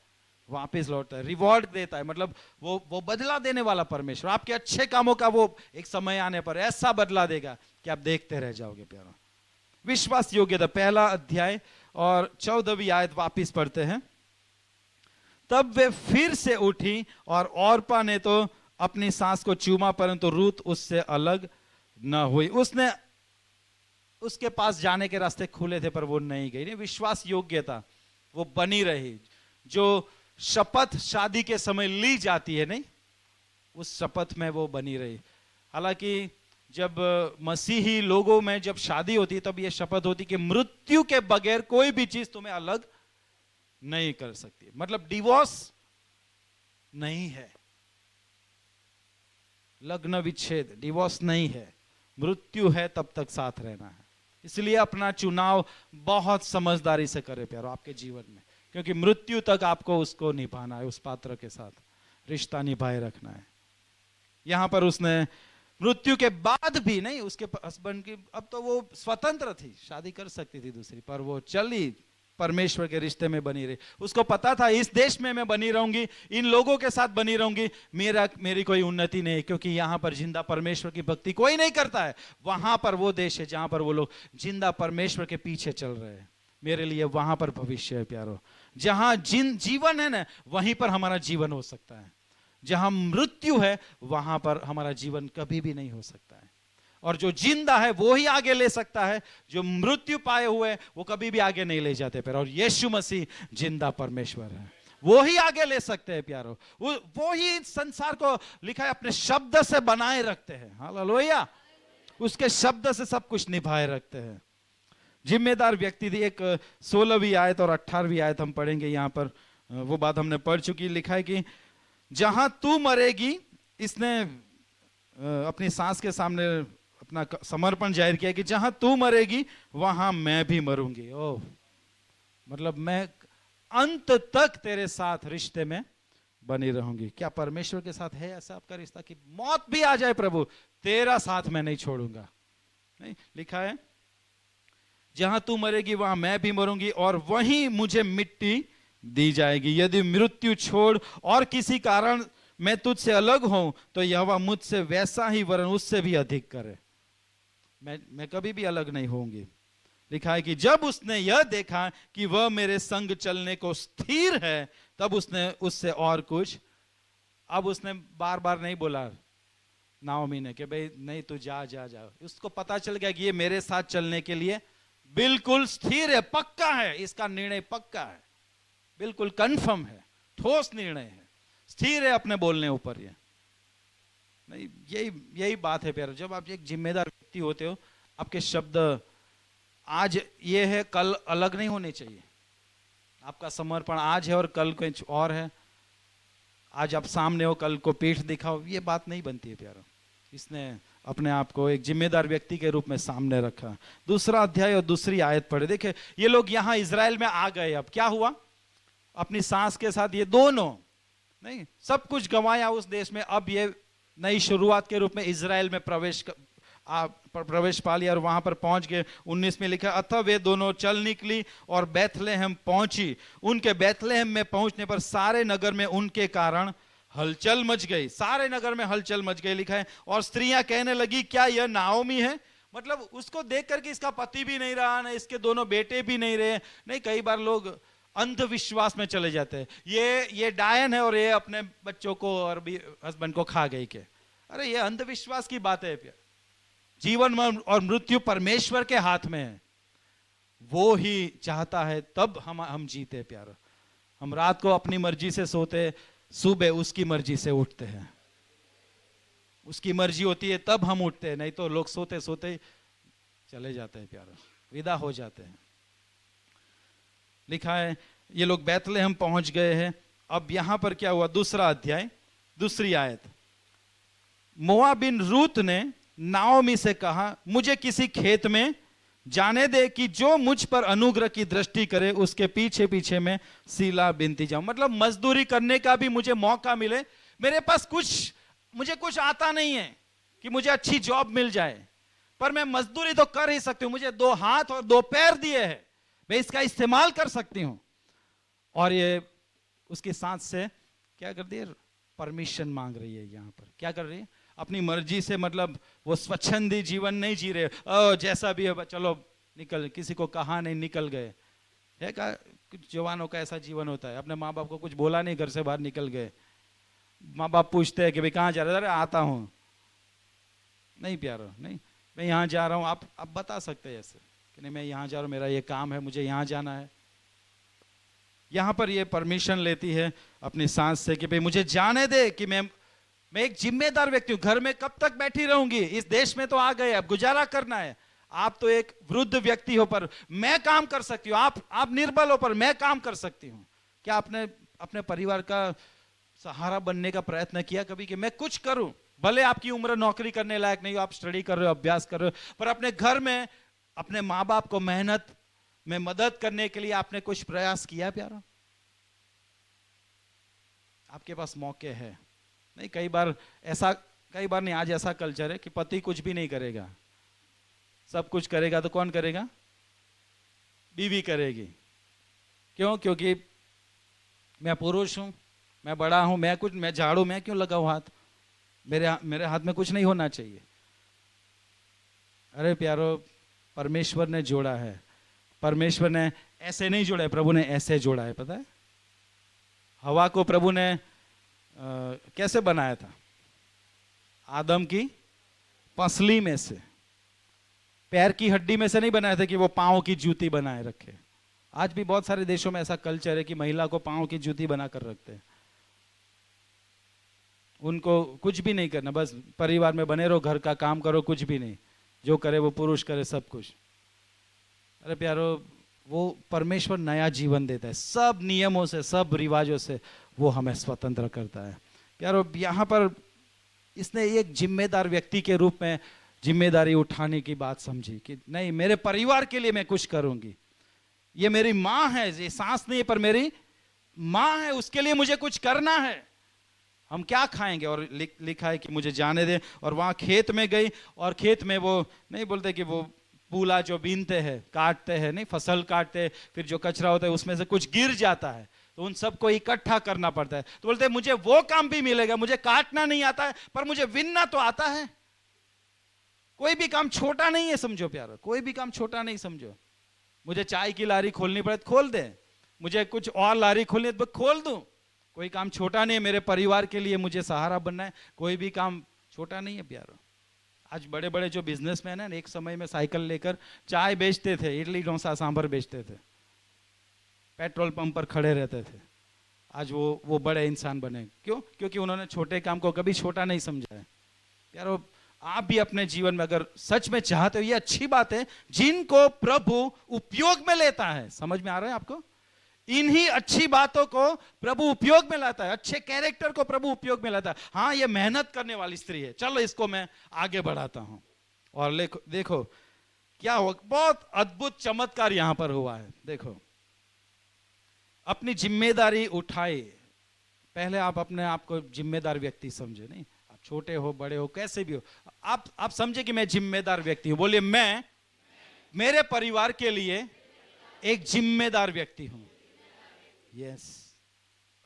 वापस लौटता है, रिवॉर्ड देता है। मतलब वो बदला देने वाला परमेश्वर। आपके अच्छे कामों का वो एक समय आने पर ऐसा बदला देगा कि आप देखते रह जाओगे प्यारो। विश्वास योग्यता, पहला अध्याय और 14वीं आयत वापिस पढ़ते हैं। तब वे फिर से उठी और औरपा ने तो अपनी सांस को चूमा, परंतु रूत उससे अलग न हुई। उसने उसके पास जाने के रास्ते खुले थे पर वो नहीं गई। नहीं, विश्वास योग्यता वो बनी रही। जो शपथ शादी के समय ली जाती है, नहीं, उस शपथ में वो बनी रही। हालांकि जब मसीही लोगों में जब शादी होती है तब ये शपथ होती कि मृत्यु के बगैर कोई भी चीज तुम्हें अलग नहीं कर सकती। मतलब डिवोर्स नहीं है, लग्न विच्छेद, डिवोर्स नहीं है, मृत्यु है तब तक साथ रहना है। इसलिए अपना चुनाव बहुत समझदारी से करें प्यारो आपके जीवन में, क्योंकि मृत्यु तक आपको उसको निभाना है, उस पात्र के साथ रिश्ता निभाए रखना है। यहां पर उसने मृत्यु के बाद भी नहीं, उसके हस्बैंड की अब तो वो स्वतंत्र थी, शादी कर सकती थी दूसरी, पर वो चली परमेश्वर के रिश्ते में बनी रही। उसको पता था इस देश में मैं बनी रहूंगी, इन लोगों के साथ बनी रहूंगी, मेरी कोई उन्नति नहीं, क्योंकि यहां पर जिंदा परमेश्वर की भक्ति कोई नहीं करता है। वहां पर वो देश है जहां पर वो लोग जिंदा परमेश्वर के पीछे चल रहे हैं। मेरे लिए वहां पर भविष्य है प्यारो। जहां जीवन है ना, वहीं पर हमारा जीवन हो सकता है। जहां मृत्यु है वहां पर हमारा जीवन कभी भी नहीं हो सकता है। और जो जिंदा है वो ही आगे ले सकता है, जो मृत्यु पाए हुए वो कभी भी आगे नहीं ले जाते प्यारो। और यीशु मसीह जिंदा परमेश्वर है, वो ही आगे ले सकते हैं प्यारो। वो ही संसार को लिखा है अपने शब्द से बनाए रखते हैं। हालेलुया, उसके शब्द से सब कुछ निभाए रखते हैं। जिम्मेदार व्यक्ति थी। एक 16वीं आयत और 18वीं आयत हम पढ़ेंगे यहाँ पर। वो बात हमने पढ़ चुकी। लिखा है कि जहां तू मरेगी, इसने अपनी सांस के सामने अपना समर्पण जाहिर किया कि जहां तू मरेगी वहां मैं भी मरूंगी। ओह, मतलब मैं अंत तक तेरे साथ रिश्ते में बनी रहूंगी। क्या परमेश्वर के साथ है ऐसा आपका रिश्ता कि मौत भी आ जाए प्रभु, तेरा साथ मैं नहीं छोड़ूंगा? नहीं, लिखा है जहां तू मरेगी वहां मैं भी मरूंगी और वहीं मुझे मिट्टी दी जाएगी। यदि मृत्यु छोड़ और किसी कारण मैं तुझसे अलग हूं तो यहोवा मुझसे वैसा ही वरन उससे भी अधिक करे। मैं कभी भी अलग नहीं होंगी। लिखा है कि जब उसने यह देखा कि वह मेरे संग चलने को स्थिर है, तब उसने उससे और कुछ, अब उसने बार बार नहीं बोला नाओमी ने कि भाई नहीं तू जा जा जा। उसको पता चल गया कि ये मेरे साथ चलने के लिए बिल्कुल स्थिर है, पक्का है, इसका निर्णय पक्का है, बिल्कुल कंफर्म है, ठोस निर्णय है, स्थिर है अपने बोलने ऊपर। ये नहीं, यही बात है प्यारो। जब आप एक जिम्मेदार व्यक्ति होते हो, आपके शब्द आज ये है कल अलग नहीं होने चाहिए। आपका समर्पण आज है और कल कुछ और है। आज आप सामने हो, कल को पीठ दिखाओ, ये बात नहीं बनती है प्यारो। इसने अपने आप को एक जिम्मेदार व्यक्ति के रूप में सामने रखा। दूसरा अध्याय और दूसरी आयत पढ़े। देखिए ये लोग यहाँ इजराइल में आ गए। अब क्या हुआ? अपनी सांस के साथ ये दोनों नहीं, सब कुछ गंवाया उस देश में। अब ये नई शुरुआत के रूप में इजराइल में प्रवेश पा लिया और वहां पर पहुंच गए। 19 में लिखा, अतः वे दोनों चल निकली और बैतलहम पहुंची। उनके बैतलहम में पहुंचने पर सारे नगर में उनके कारण हलचल मच गई। सारे नगर में हलचल मच गई। लिखा है और स्त्रियां कहने लगी क्या यह नाओमी है? मतलब उसको देख करके इसका पति भी नहीं रहा, ना इसके दोनों बेटे भी नहीं रहे। नहीं, कई बार लोग अंधविश्वास में चले जाते हैं। ये डायन है और ये अपने बच्चों को और भी हस्बैंड को खा गई के। अरे ये अंधविश्वास की बात है प्यार। जीवन और मृत्यु परमेश्वर के हाथ में है, वो ही चाहता है तब हम जीते प्यार। हम रात को अपनी मर्जी से सोते, सुबह उसकी मर्जी से उठते हैं। उसकी मर्जी होती है तब हम उठते हैं, नहीं तो लोग सोते सोते चले जाते हैं प्यार, विदा हो जाते हैं। लिखा है ये लोग बैतलहम पहुंच गए हैं। अब यहां पर क्या हुआ? दूसरा अध्याय दूसरी आयत। मोआबिन रूत ने नाओमी से कहा, मुझे किसी खेत में जाने दे कि जो मुझ पर अनुग्रह की दृष्टि करे उसके पीछे पीछे में सीला बिनती जाऊं। मतलब मजदूरी करने का भी मुझे मौका मिले। मेरे पास मुझे कुछ आता नहीं है कि मुझे अच्छी जॉब मिल जाए, पर मैं मजदूरी तो कर ही सकती हूं। मुझे 2 हाथ और 2 पैर दिए हैं, मैं इसका इस्तेमाल कर सकती हूं। और ये उसके साथ से क्या कर दिया? परमिशन मांग रही है। यहां पर क्या कर रही है? अपनी मर्जी से, मतलब वो स्वच्छंदी जीवन नहीं जी रहे। जैसा भी है चलो निकल, किसी को कहा नहीं, निकल गए। है का कुछ जवानों का ऐसा जीवन होता है, अपने माँ बाप को कुछ बोला नहीं, घर से बाहर निकल गए। माँ बाप पूछते हैं कि भाई कहाँ जा रहे? अरे आता हूँ। नहीं प्यारो, नहीं, मैं यहाँ जा रहा हूँ। आप बता सकते हैं ऐसे कि नहीं मैं यहाँ जा रहा हूँ, मेरा ये काम है, मुझे यहाँ जाना है। यहाँ पर ये परमिशन लेती है अपनी सांस से कि भाई मुझे जाने दे कि मैं एक जिम्मेदार व्यक्ति हूं। घर में कब तक बैठी रहूंगी? इस देश में तो आ गए, अब गुजारा करना है। आप तो एक वृद्ध व्यक्ति हो, पर मैं काम कर सकती हूँ। आप निर्बल हो, पर मैं काम कर सकती हूँ। क्या आपने अपने परिवार का सहारा बनने का प्रयत्न किया कभी कि मैं कुछ करूं? भले आपकी उम्र नौकरी करने लायक नहीं हो, आप स्टडी कर रहे हो, अभ्यास कर रहे हो, पर अपने घर में अपने माँ बाप को मेहनत में मदद करने के लिए आपने कुछ प्रयास किया प्यारा? आपके पास मौके है। नहीं, कई बार ऐसा कई बार नहीं, आज ऐसा कल्चर है कि पति कुछ भी नहीं करेगा, सब कुछ करेगा तो कौन करेगा? बीवी करेगी। क्यों? क्योंकि मैं पुरुष हूं, मैं बड़ा हूं, मैं झाड़ू, मैं क्यों लगाऊं हाथ, मेरे हाथ में कुछ नहीं होना चाहिए। अरे प्यारो, परमेश्वर ने जोड़ा है, परमेश्वर ने ऐसे नहीं जोड़ा है, प्रभु ने ऐसे जोड़ा है। पता है हवा को प्रभु ने कैसे बनाया था? आदम की पसली में से, पैर की हड्डी में से नहीं बनाया था कि वो पांव की जूती बनाए रखे। आज भी बहुत सारे देशों में ऐसा कल्चर है कि महिला को पांव की जूती बनाकर रखते हैं। उनको कुछ भी नहीं करना, बस परिवार में बने रहो, घर का काम करो, कुछ भी नहीं, जो करे वो पुरुष करे, सब कुछ। अरे प्यारो, वो परमेश्वर नया जीवन देता है, सब नियमों से, सब रिवाजों से वो हमें स्वतंत्र करता है। प्यारो, यहाँ पर इसने एक जिम्मेदार व्यक्ति के रूप में जिम्मेदारी उठाने की बात समझी कि नहीं, मेरे परिवार के लिए मैं कुछ करूंगी। ये मेरी माँ है, ये सांस नहीं पर मेरी माँ है, उसके लिए मुझे कुछ करना है। हम क्या खाएंगे? और लिखा है कि मुझे जाने दे। और वहां खेत में गई, और खेत में वो नहीं बोलते कि वो पूला जो बीनते हैं, काटते हैं, नहीं, फसल काटते हैं, फिर जो कचरा होता है उसमें से कुछ गिर जाता है तो उन सबको इकट्ठा करना पड़ता है। तो बोलते हैं मुझे वो काम भी मिलेगा, मुझे काटना नहीं आता है पर मुझे विनना तो आता है। कोई भी काम छोटा नहीं है, समझो प्यारो, कोई भी काम छोटा नहीं समझो। मुझे चाय की लारी खोलनी पड़े तो खोल दे, मुझे कुछ और लारी खोलनी है तो खोल दूं। कोई काम छोटा नहीं है। मेरे परिवार के लिए मुझे सहारा बनना है, कोई भी काम छोटा नहीं है प्यारो। आज बड़े बड़े जो बिजनेसमैन हैं, एक समय में साइकिल लेकर चाय बेचते थे, इडली डोसा सांभर बेचते थे, पेट्रोल पंप पर खड़े रहते थे। आज वो बड़े इंसान बने। क्यों? क्योंकि उन्होंने छोटे काम को कभी छोटा नहीं समझा है। प्यारो, आप भी अपने जीवन में अगर सच में चाहते हो, ये अच्छी बात है जिनको प्रभु उपयोग में लेता है। समझ में आ रहा है आपको? इन्हीं अच्छी बातों को प्रभु उपयोग में लाता है, अच्छे कैरेक्टर को प्रभु उपयोग में लाता है। हाँ, ये मेहनत करने वाली स्त्री है, चलो इसको मैं आगे बढ़ाता हूं। और देखो क्या हुआ, बहुत अद्भुत चमत्कार यहां पर हुआ है। देखो, अपनी जिम्मेदारी उठाए। पहले आप अपने आप को जिम्मेदार व्यक्ति समझे, नहीं, आप छोटे हो बड़े हो कैसे भी हो, आप समझे कि मैं जिम्मेदार व्यक्ति हूं। बोलिए, मैं मेरे परिवार के लिए एक जिम्मेदार व्यक्ति हूं। यस,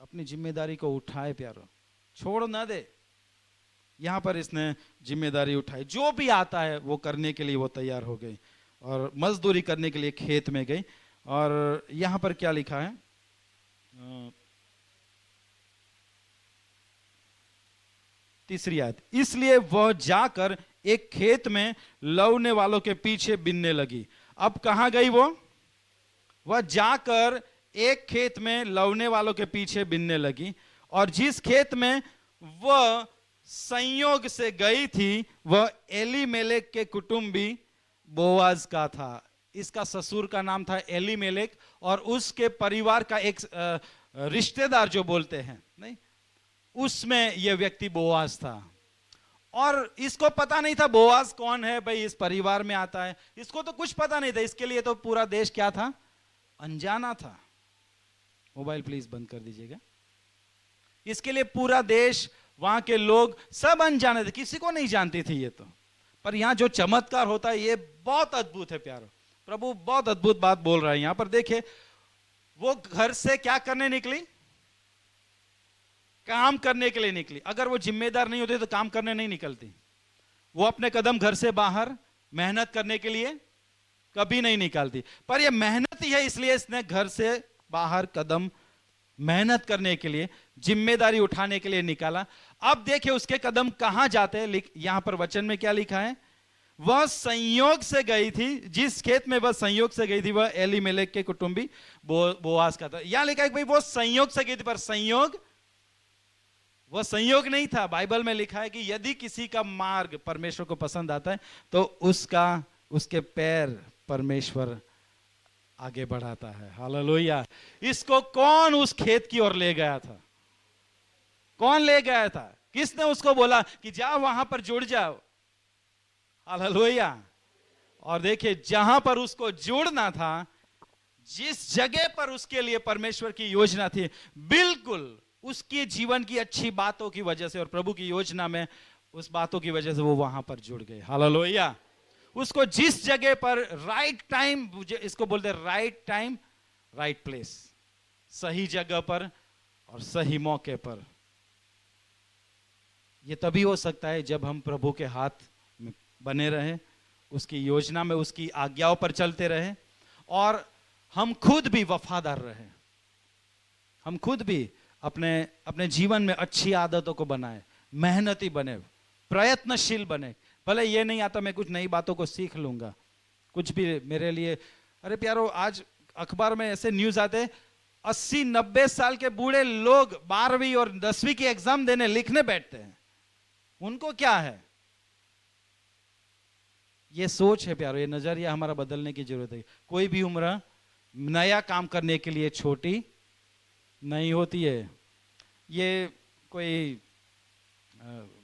अपनी जिम्मेदारी को उठाए प्यारो, छोड़ ना दे। यहां पर इसने जिम्मेदारी उठाई, जो भी आता है वो करने के लिए वो तैयार हो गई और मजदूरी करने के लिए खेत में गई। और यहां पर क्या लिखा है, तीसरी आयत, इसलिए वह जाकर एक खेत में लौने वालों के पीछे बिनने लगी। अब कहां गई वह जाकर एक खेत में लौने वालों के पीछे बिनने लगी। और जिस खेत में वह संयोग से गई थी वह एलीमेलेक के कुटुंबी बोआज का था। इसका ससुर का नाम था एलीमेलेक और उसके परिवार का एक रिश्तेदार जो बोलते हैं, नहीं, उसमें यह व्यक्ति बोआज था। और इसको पता नहीं था बोआज कौन है, भाई इस परिवार में आता है, इसको तो कुछ पता नहीं था। इसके लिए तो पूरा देश क्या था, अनजाना था। मोबाइल प्लीज बंद कर दीजिएगा। इसके लिए पूरा देश, वहां के लोग सब अनजाने थे, किसी को नहीं जानती थी ये तो। पर यहां जो चमत्कार होता है ये बहुत अद्भुत है प्यारो। प्रभु बहुत अद्भुत बात बोल रहा है यहां पर। देखिए, वो घर से क्या करने निकली, काम करने के लिए निकली। अगर वो जिम्मेदार नहीं होती तो काम करने नहीं निकलती। वो अपने कदम घर से बाहर मेहनत करने के लिए कभी नहीं निकालती। पर ये मेहनत ही है, इसलिए इसने घर से बाहर कदम मेहनत करने के लिए, जिम्मेदारी उठाने के लिए निकाला। अब देखिए उसके कदम कहां जाते हैं। यहां पर वचन में क्या लिखा है, वह संयोग से गई थी, जिस खेत में वह संयोग से गई थी वह एलीमेलेक के कुटुंबी बोआज का था। यहां लिखा है कि भाई वो संयोग से गई थी, पर वह संयोग नहीं था। बाइबल में लिखा है कि यदि किसी का मार्ग परमेश्वर को पसंद आता है तो उसके पैर परमेश्वर आगे बढ़ाता है। हालेलुया। इसको कौन उस खेत की ओर ले गया था? कौन ले गया था? किसने उसको बोला कि जाओ वहां पर जुड़ जाओ? हालेलुया। और देखिए, जहां पर उसको जुड़ना था, जिस जगह पर उसके लिए परमेश्वर की योजना थी, बिल्कुल उसके जीवन की अच्छी बातों की वजह से और प्रभु की योजना में उस बातों की वजह से वो वहां पर जुड़ गए। हालेलुया। उसको जिस जगह पर राइट टाइम, इसको बोलते हैं राइट टाइम राइट प्लेस, सही जगह पर और सही मौके पर। ये तभी हो सकता है जब हम प्रभु के हाथ में बने रहें, उसकी योजना में, उसकी आज्ञाओं पर चलते रहें, और हम खुद भी वफादार रहें। हम खुद भी अपने अपने जीवन में अच्छी आदतों को बनाए, मेहनती बने, प्रयत्नशील बने। भले ये नहीं आता, मैं कुछ नई बातों को सीख लूंगा, कुछ भी मेरे लिए। अरे प्यारो, आज अखबार में ऐसे न्यूज आते, 80-90 साल के बूढ़े लोग 12वीं और 10वीं की एग्जाम देने लिखने बैठते हैं। उनको क्या है? ये सोच है प्यारो, ये नजरिया हमारा बदलने की जरूरत है। कोई भी उम्र नया काम करने के लिए छोटी नहीं होती है। ये कोई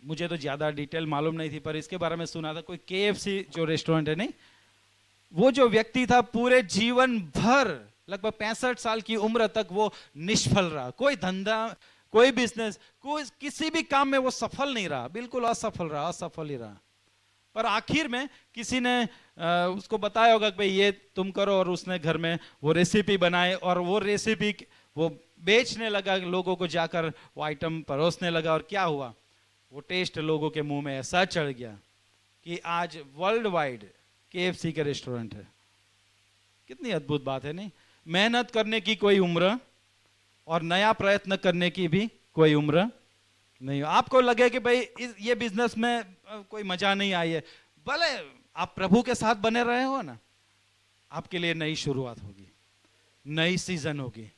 मुझे तो ज्यादा डिटेल मालूम नहीं थी, पर इसके बारे में सुना था। कोई KFC जो रेस्टोरेंट है, नहीं, वो जो व्यक्ति था पूरे जीवन भर, लगभग 65 साल की उम्र तक वो निष्फल रहा। कोई धंधा, कोई बिजनेस, कोई किसी भी काम में वो सफल नहीं रहा, बिल्कुल असफल ही रहा। पर आखिर में किसी ने उसको बताया होगा कि भाई ये तुम करो, और उसने घर में वो रेसिपी बनाए, और वो रेसिपी वो बेचने लगा, लोगों को जाकर वो आइटम परोसने लगा। और क्या हुआ? वो टेस्ट लोगों के मुंह में ऐसा चढ़ गया कि आज वर्ल्ड वाइड KFC के रेस्टोरेंट है। कितनी अद्भुत बात है, नहीं? मेहनत करने की कोई उम्र और नया प्रयत्न करने की भी कोई उम्र नहीं। आपको लगे कि भाई ये बिजनेस में कोई मजा नहीं आई है, भले आप प्रभु के साथ बने रहे हो ना, आपके लिए नई शुरुआत होगी, नई सीजन होगी।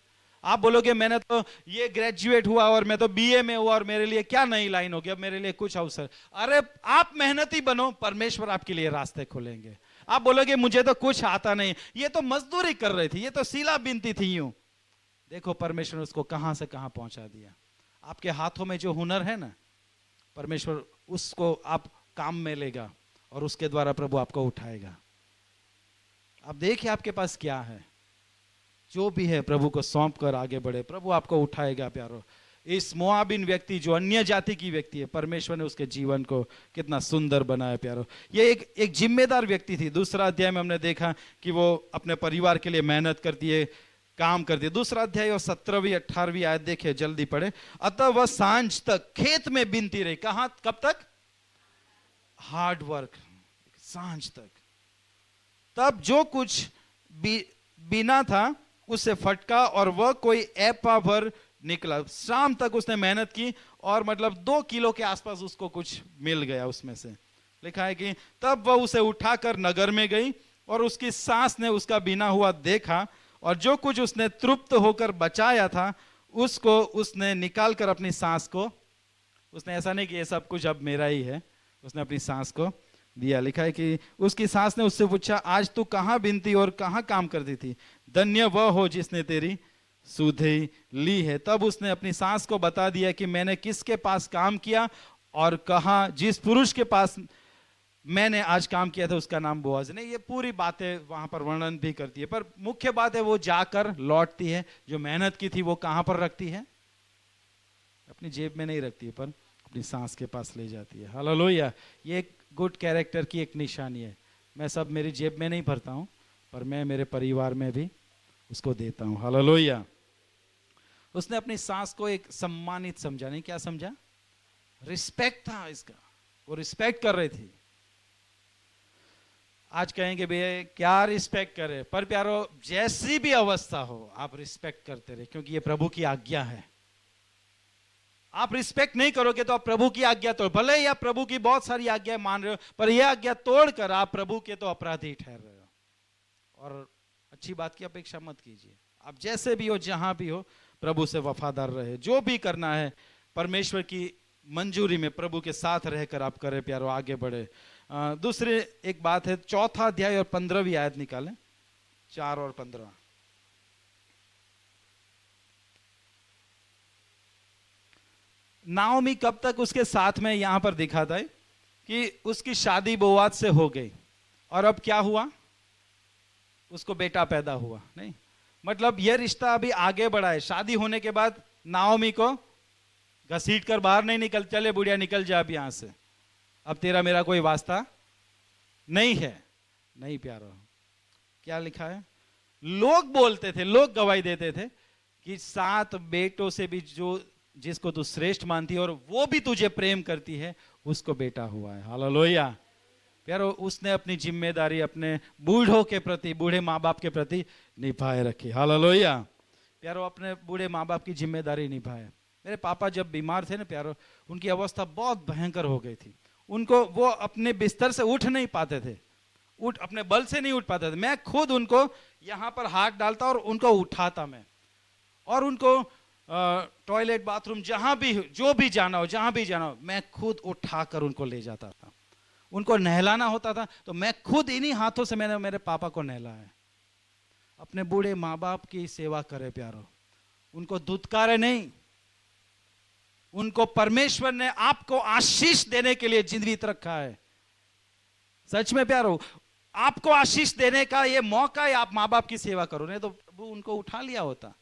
आप बोलोगे मैंने तो ये ग्रेजुएट हुआ और मैं तो BA में हुआ और मेरे लिए क्या नई लाइन होगी, अब मेरे लिए कुछ अवसर। अरे आप मेहनती बनो, परमेश्वर आपके लिए रास्ते खोलेंगे। आप बोलोगे मुझे तो कुछ आता नहीं, ये तो मजदूरी कर रही थी, ये तो सिला बिनती थी, यूं देखो परमेश्वर ने उसको कहां से कहां पहुंचा दिया। आपके हाथों में जो हुनर है ना, परमेश्वर उसको आप काम में लेगा और उसके द्वारा प्रभु आपको उठाएगा। आप देखिए आपके पास क्या है, जो भी है प्रभु को सौंप कर आगे बढ़े, प्रभु आपको उठाएगा। प्यारो, इस मोआबिन व्यक्ति जो अन्य जाति की व्यक्ति है, परमेश्वर ने उसके जीवन को कितना सुंदर बनाया। प्यारो, ये एक जिम्मेदार व्यक्ति थी। दूसरा अध्याय में हमने देखा कि वो अपने परिवार के लिए मेहनत करती है, काम करती है। दूसरा अध्याय और 17वीं 18वीं आयत देखिए, जल्दी पढ़े। अतः वह सांझ तक खेत में बिनती रही। कहां, कब तक? हार्ड वर्क, सांझ तक। तब जो कुछ बिना था उससे फटका और वह कोई एपा भर निकला। शाम तक उसने मेहनत की और मतलब 2 किलो के आसपास उसको कुछ मिल गया उसमें से। लिखा है कि तब वह उसे उठाकर नगर में गई और उसकी सास ने उसका बिना हुआ देखा, और जो कुछ उसने तृप्त होकर बचाया था उसको उसने निकाल कर अपनी सास को, उसने ऐसा नहीं कि ये सब कुछ अब मेरा ही है, उसने अपनी सास को दिया। लिखा है कि उसकी सास ने उससे पूछा, आज तू कहां बिनती और कहां काम करती थी? धन्य वह हो जिसने तेरी सुधि ली है। तब उसने अपनी सास को बता दिया कि मैंने किसके पास काम किया और कहा, जिस पुरुष के पास मैंने आज काम किया था उसका नाम बोआज। नहीं, ये पूरी बातें वहां पर वर्णन भी करती है, पर मुख्य बात है वो जाकर लौटती है, जो मेहनत की थी वो कहां पर रखती है? अपनी जेब में नहीं रखती है, पर अपनी सास के पास ले जाती है। हालेलुया। ये एक गुड कैरेक्टर की एक निशानी है। मैं सब मेरी जेब में नहीं भरता हूं, पर मैं मेरे परिवार में भी उसको देता हूं। हालेलुया। उसने अपनी सास को एक सम्मानित समझा, नहीं क्या समझा? रिस्पेक्ट था इसका, वो रिस्पेक्ट कर रही थी। आज कहेंगे भैया क्या रिस्पेक्ट करे, पर प्यारो जैसी भी अवस्था हो आप रिस्पेक्ट करते रहे, क्योंकि ये प्रभु की आज्ञा है। आप रिस्पेक्ट नहीं करोगे तो आप प्रभु की आज्ञा तोड़, भले ही आप प्रभु की बहुत सारी आज्ञा मान रहे हो, पर यह आज्ञा तोड़कर आप प्रभु के तो अपराधी ठहर रहे हो। और अच्छी बात की अपेक्षा मत कीजिए। आप जैसे भी हो, जहां भी हो, प्रभु से वफादार रहे। जो भी करना है परमेश्वर की मंजूरी में प्रभु के साथ रहकर आप करें प्यारो, आगे बढ़े। दूसरी एक बात है, 4 अध्याय और 15वीं आयत निकालें, 4 और 15। नाओमी कब तक उसके साथ में यहां पर दिखाता है कि उसकी शादी बोआज से हो गई, और अब क्या हुआ? उसको बेटा पैदा हुआ। नहीं, मतलब यह रिश्ता अभी आगे बढ़ा है। शादी होने के बाद नाओमी को घसीट कर बाहर नहीं निकल, चले बुढ़िया निकल जा अब यहां से, अब तेरा मेरा कोई वास्ता नहीं है। नहीं प्यारो, क्या लिखा है? लोग बोलते थे, लोग गवाही देते थे कि 7 बेटों से भी जो जिसको तू श्रेष्ठ मानती है और वो भी तुझे प्रेम करती है, उसको बेटा हुआ है। हालेलुया प्यारो, उसने अपनी जिम्मेदारी अपने बूढ़ों के प्रति, बूढ़े माँ बाप के प्रति निभाए रखी। हालेलुया प्यारो, अपने बूढ़े माँ बाप की जिम्मेदारी निभाए। मेरे पापा जब बीमार थे ना प्यारो, उनकी अवस्था बहुत भयंकर हो गई थी। उनको, वो अपने बिस्तर से उठ नहीं पाते थे, अपने बल से नहीं उठ पाते थे। मैं खुद उनको यहाँ पर हाथ डालता और उनको उठाता मैं, और उनको टॉयलेट, बाथरूम, जहां भी, जो भी जाना हो, जहां भी जाना हो, मैं खुद उठाकर उनको ले जाता था। उनको नहलाना होता था तो मैं खुद इन्हीं हाथों से मैंने मेरे पापा को नहलाया। अपने बूढ़े माँ बाप की सेवा करे प्यारो, उनको दुत्कारे नहीं। उनको परमेश्वर ने आपको आशीष देने के लिए जीवित रखा है। सच में प्यारो, आपको आशीष देने का ये मौका है, आप माँ बाप की सेवा करो। नहीं तो वो उनको उठा लिया होता,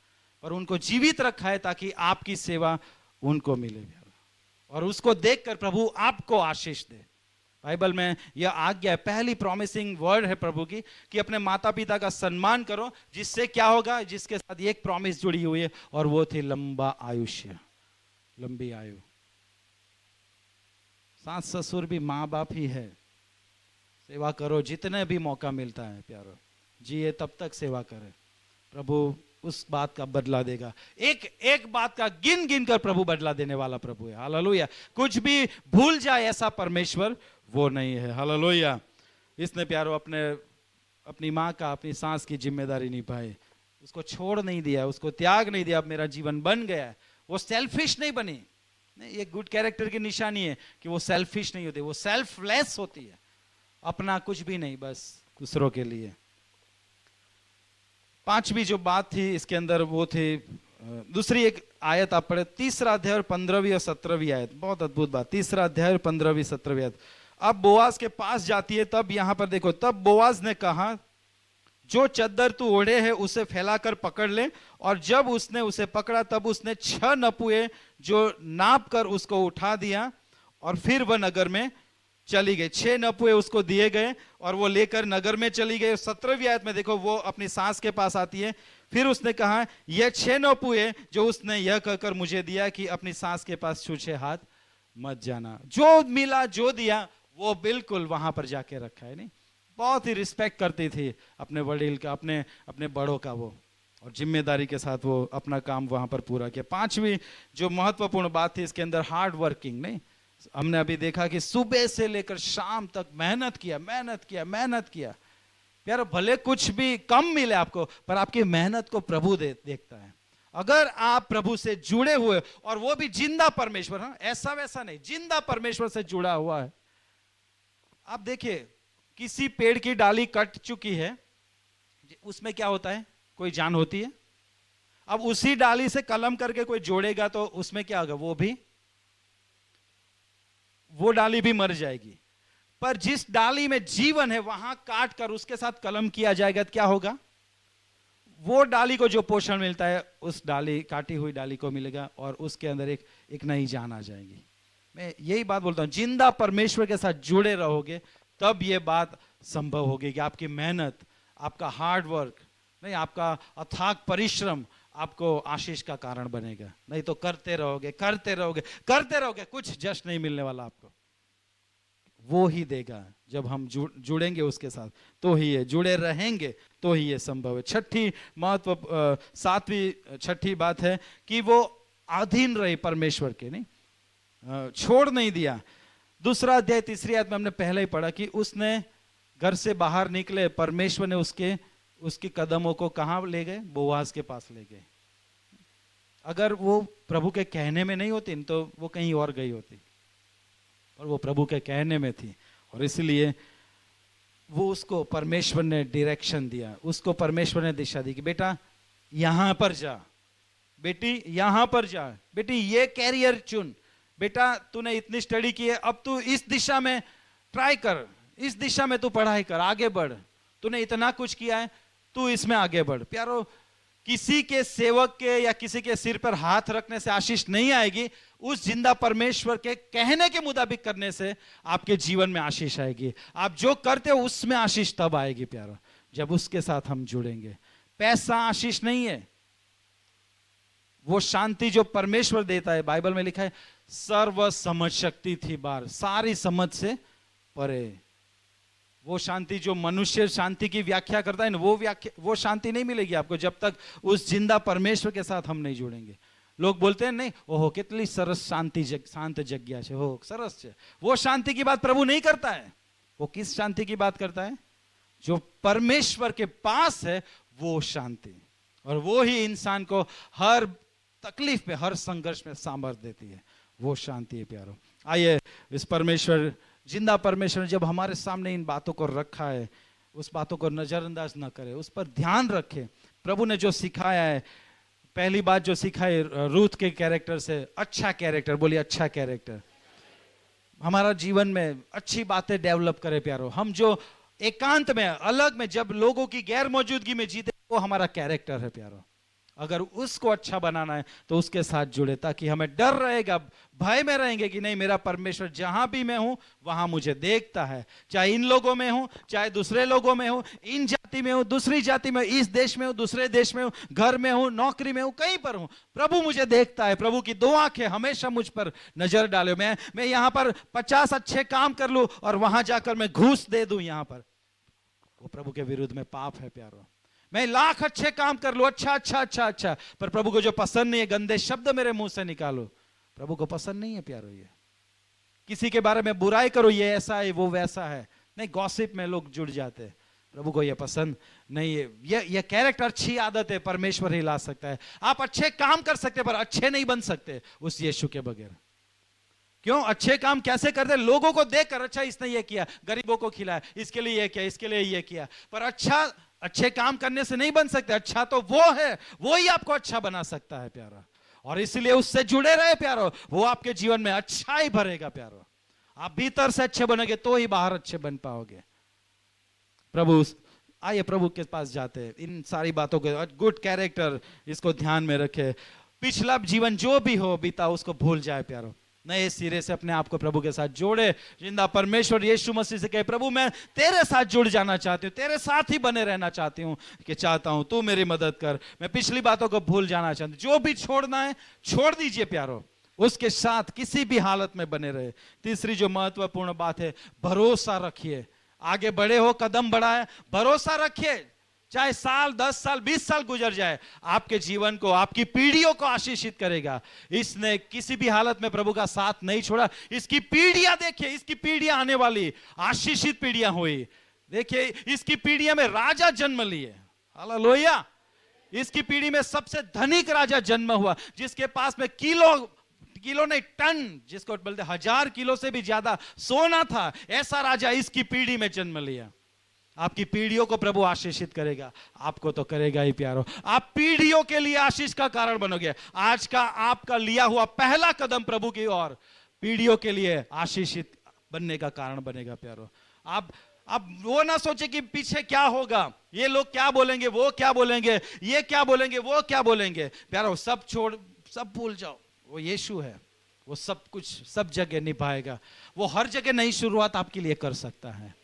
पर उनको जीवित रखा है ताकि आपकी सेवा उनको मिले प्यारो, और उसको देखकर प्रभु आपको आशीष दे। बाइबल में यह आज्ञा है, पहली प्रॉमिसिंग वर्ड है प्रभु की, कि अपने माता पिता का सम्मान करो, जिससे क्या होगा, जिसके साथ एक प्रॉमिस जुड़ी हुई है, और वो थी लंबा आयुष्य, लंबी आयु। सास ससुर भी माँ बाप ही है। सेवा करो जितने भी मौका मिलता है प्यारो, जिए तब तक सेवा करें, प्रभु उस बात का बदला देगा। एक एक बात का गिन गिन कर प्रभु बदला देने वाला प्रभु है। हालेलुया, कुछ भी भूल जाए ऐसा परमेश्वर वो नहीं है। हालेलुया, इसने प्यारो अपनी माँ का, अपनी सास की जिम्मेदारी निभाई, उसको छोड़ नहीं दिया, उसको त्याग नहीं दिया। अब मेरा जीवन बन गया है। वो सेल्फिश नहीं बनी। नहीं, ये गुड कैरेक्टर की निशानी है कि वो सेल्फिश नहीं होती, वो सेल्फलेस होती है। अपना कुछ भी नहीं, बस दूसरों के लिए। पांचवी जो बात थी इसके अंदर वो थी, दूसरी एक आयत आप पढ़े, 3 अध्याय और 15वीं और 17वीं आयत, बहुत अद्भुत बात। 3 अध्याय और 15वीं 17वीं आयत। अब बोआज के पास जाती है, तब यहां पर देखो, तब बोआज ने कहा, जो चद्दर तू ओढ़े है उसे फैलाकर पकड़ ले। और जब उसने उसे पकड़ा तब उसने 6 नपुए जो नाप कर उसको उठा दिया, और फिर वह नगर में चली गई। 6 नपुए उसको दिए गए और वो लेकर नगर में चली गई। 17वीं आयत में देखो, वो अपनी सास के पास आती है। फिर उसने कहा, यह 6 नपुए जो उसने यह कहकर मुझे दिया कि अपनी सास के पास छूछे हाथ मत जाना। जो मिला, जो दिया, वो बिल्कुल वहां पर जाके रखा है। नहीं, बहुत ही रिस्पेक्ट करती थी अपने वडील का, अपने बड़ों का, वो, और जिम्मेदारी के साथ वो अपना काम वहां पर पूरा किया। पांचवी जो महत्वपूर्ण बात थी इसके अंदर, हार्ड वर्किंग। नहीं, हमने अभी देखा कि सुबह से लेकर शाम तक मेहनत किया। यार भले कुछ भी कम मिले आपको, पर आपकी मेहनत को प्रभु देखता है। अगर आप प्रभु से जुड़े हुए, और वो भी जिंदा परमेश्वर, हाँ, ऐसा वैसा नहीं, जिंदा परमेश्वर से जुड़ा हुआ है। आप देखिए, किसी पेड़ की डाली कट चुकी है, उसमें क्या होता है, कोई जान होती है। अब उसी डाली से कलम करके कोई जोड़ेगा तो उसमें क्या होगा, वो डाली भी मर जाएगी। पर जिस डाली में जीवन है, वहां काट कर उसके साथ कलम किया जाएगा तो क्या होगा, वो डाली को जो पोषण मिलता है उस डाली, काटी हुई डाली को मिलेगा, और उसके अंदर एक नई जान आ जाएगी। मैं यही बात बोलता हूं, जिंदा परमेश्वर के साथ जुड़े रहोगे तब ये बात संभव होगी कि आपकी मेहनत, आपका हार्ड वर्क, नहीं, आपका अथाक परिश्रम आपको आशीष का कारण बनेगा। नहीं तो करते रहोगे, कुछ जश्न नहीं मिलने वाला आपको। वो ही देगा जब हम जुड़ेंगे उसके साथ, तो ही ये, जुड़े रहेंगे तो ही ये संभव है। छठी बात है कि वो अधीन रहे परमेश्वर के, नहीं, छोड़ नहीं दिया। 2 अध्याय 3 आयत में हमने पहले ही पढ़ा कि उसने घर से बाहर निकले, परमेश्वर ने उसके कदमों को कहां ले गए, बोआज के पास ले गए। अगर वो प्रभु के कहने में नहीं होती तो वो कहीं और गई होती, और वो प्रभु के कहने में थी, और इसलिए वो उसको परमेश्वर ने डायरेक्शन दिया, उसको परमेश्वर ने दिशा दी कि बेटा यहां पर जा, बेटी यहां पर जा, बेटी ये कैरियर चुन, बेटा तूने इतनी स्टडी की है, अब तू इस दिशा में ट्राई कर, इस दिशा में तू पढ़ाई कर, आगे बढ़, तूने इतना कुछ किया है, तू इसमें आगे बढ़। प्यारो, किसी के सेवक के या किसी के सिर पर हाथ रखने से आशीष नहीं आएगी, उस जिंदा परमेश्वर के कहने के मुताबिक करने से आपके जीवन में आशीष आएगी। आप जो करते हो उसमें आशीष तब आएगी प्यारो, जब उसके साथ हम जुड़ेंगे। पैसा आशीष नहीं है, वो शांति जो परमेश्वर देता है, बाइबल में लिखा है सर्व समझ शक्ति थी बार, सारी समझ से परे। वो शांति जो मनुष्य शांति की व्याख्या करता है ना, वो शांति नहीं मिलेगी आपको जब तक उस जिंदा परमेश्वर के साथ हम नहीं जुड़ेंगे। लोग बोलते हैं नहीं, ओहो कितनी सरस शांति शांत जग्या है, हो सरस है। वो शांति की बात प्रभु नहीं करता है। वो किस शांति की बात करता है? जो परमेश्वर के पास है वो शांति, और वो ही इंसान को हर तकलीफ में, हर संघर्ष में सामर्थ्य देती है। वो शांति है प्यारो। आइए, इस परमेश्वर, जिंदा परमेश्वर ने जब हमारे सामने इन बातों को रखा है, उस बातों को नजरअंदाज न करें, उस पर ध्यान रखें। प्रभु ने जो सिखाया है, पहली बात जो सिखाई रूथ के कैरेक्टर से, अच्छा कैरेक्टर, बोलिए अच्छा कैरेक्टर। हमारा जीवन में अच्छी बातें डेवलप करें प्यारो। हम जो एकांत में, अलग में, जब लोगों की गैर मौजूदगी में जीते, वो हमारा कैरेक्टर है प्यारो। अगर उसको अच्छा बनाना है तो उसके साथ जुड़े, ताकि हमें डर रहेगा, भय में रहेंगे कि नहीं, मेरा परमेश्वर जहां भी मैं हूं वहां मुझे देखता है। चाहे इन लोगों में हूं, चाहे दूसरे लोगों में हूं, इन जाति में हूं, दूसरी जाति में, इस देश में हूं, दूसरे देश में हूं, घर में हूं, नौकरी में हूं, कहीं पर हूं, प्रभु मुझे देखता है। प्रभु की दो आंखें हमेशा मुझ पर नजर डाले। मैं यहां पर 50 अच्छे काम कर लूं और वहां जाकर मैं घूस दे दूं यहां पर, वो प्रभु के विरुद्ध में पाप है प्यारो। मैं लाख अच्छे काम कर लूं, अच्छा अच्छा अच्छा अच्छा, पर प्रभु को जो पसंद नहीं है, गंदे शब्द मेरे मुंह से निकालो, प्रभु को पसंद नहीं है प्यारो। ये किसी के बारे में बुराई करो, ये ऐसा है, वो वैसा है, नहीं, गॉसिप में लोग जुड़ जाते हैं, प्रभु को ये पसंद नहीं है। ये कैरेक्टर, अच्छी आदत है, परमेश्वर ही ला सकता है। आप अच्छे काम कर सकते पर अच्छे नहीं बन सकते उस यीशु के बगैर। क्यों? अच्छे काम कैसे करते? लोगों को देखकर, अच्छा इसने ये किया, गरीबों को खिलाया, इसके लिए ये किया, इसके लिए ये किया, पर अच्छे काम करने से नहीं बन सकते। अच्छा तो वो है, वो ही आपको अच्छा बना सकता है प्यारा, और इसलिए उससे जुड़े रहे प्यारो। वो आपके जीवन में अच्छा ही भरेगा प्यारो। आप भीतर से अच्छे बनेंगे तो ही बाहर अच्छे बन पाओगे। प्रभु, आइए प्रभु के पास जाते हैं, इन सारी बातों को, गुड कैरेक्टर, इसको ध्यान में रखे। पिछला जीवन जो भी हो बीता, उसको भूल जाए प्यारो, नए सिरे से अपने आप को प्रभु के साथ जोड़े। जिंदा परमेश्वर यीशु मसीह से कहे, प्रभु मैं तेरे साथ जुड़ जाना चाहती हूँ, तेरे साथ ही बने रहना चाहती हूँ, कि चाहता हूँ तू मेरी मदद कर, मैं पिछली बातों को भूल जाना चाहती हूँ। जो भी छोड़ना है छोड़ दीजिए प्यारो, उसके साथ किसी भी हालत में बने रहे। तीसरी जो महत्वपूर्ण बात है, भरोसा रखिए। आगे बढ़े हो, कदम बढ़ाए, भरोसा रखिए। चाहे साल, 10 साल, 20 साल गुजर जाए, आपके जीवन को, आपकी पीढ़ियों को आशीषित करेगा। इसने किसी भी हालत में प्रभु का साथ नहीं छोड़ा। इसकी पीढ़ियां देखिए, इसकी पीढ़ियां आने वाली आशीषित पीढ़ियां हुई। देखिए, इसकी पीढ़ियां में राजा जन्म लिए, हालेलुया। इसकी पीढ़ी में सबसे धनिक राजा जन्म हुआ, जिसके पास में किलो नहीं, टन, जिसको बोलते 1000 किलो से भी ज्यादा सोना था, ऐसा राजा इसकी पीढ़ी में जन्म लिया। आपकी पीढ़ियों को प्रभु आशीषित करेगा, आपको तो करेगा ही प्यारो। आप पीढ़ियों के लिए आशीष का कारण बनोगे। आज का आपका लिया हुआ पहला कदम प्रभु की ओर पीढ़ियों के लिए आशीषित बनने का कारण बनेगा प्यारो। आप वो ना सोचे कि पीछे क्या होगा, ये लोग क्या बोलेंगे, वो क्या बोलेंगे, ये क्या बोलेंगे, वो क्या बोलेंगे। प्यारो सब छोड़, सब भूल जाओ। वो यीशु है, वो सब कुछ सब जगह निभाएगा। वो हर जगह नई शुरुआत आपके लिए कर सकता है।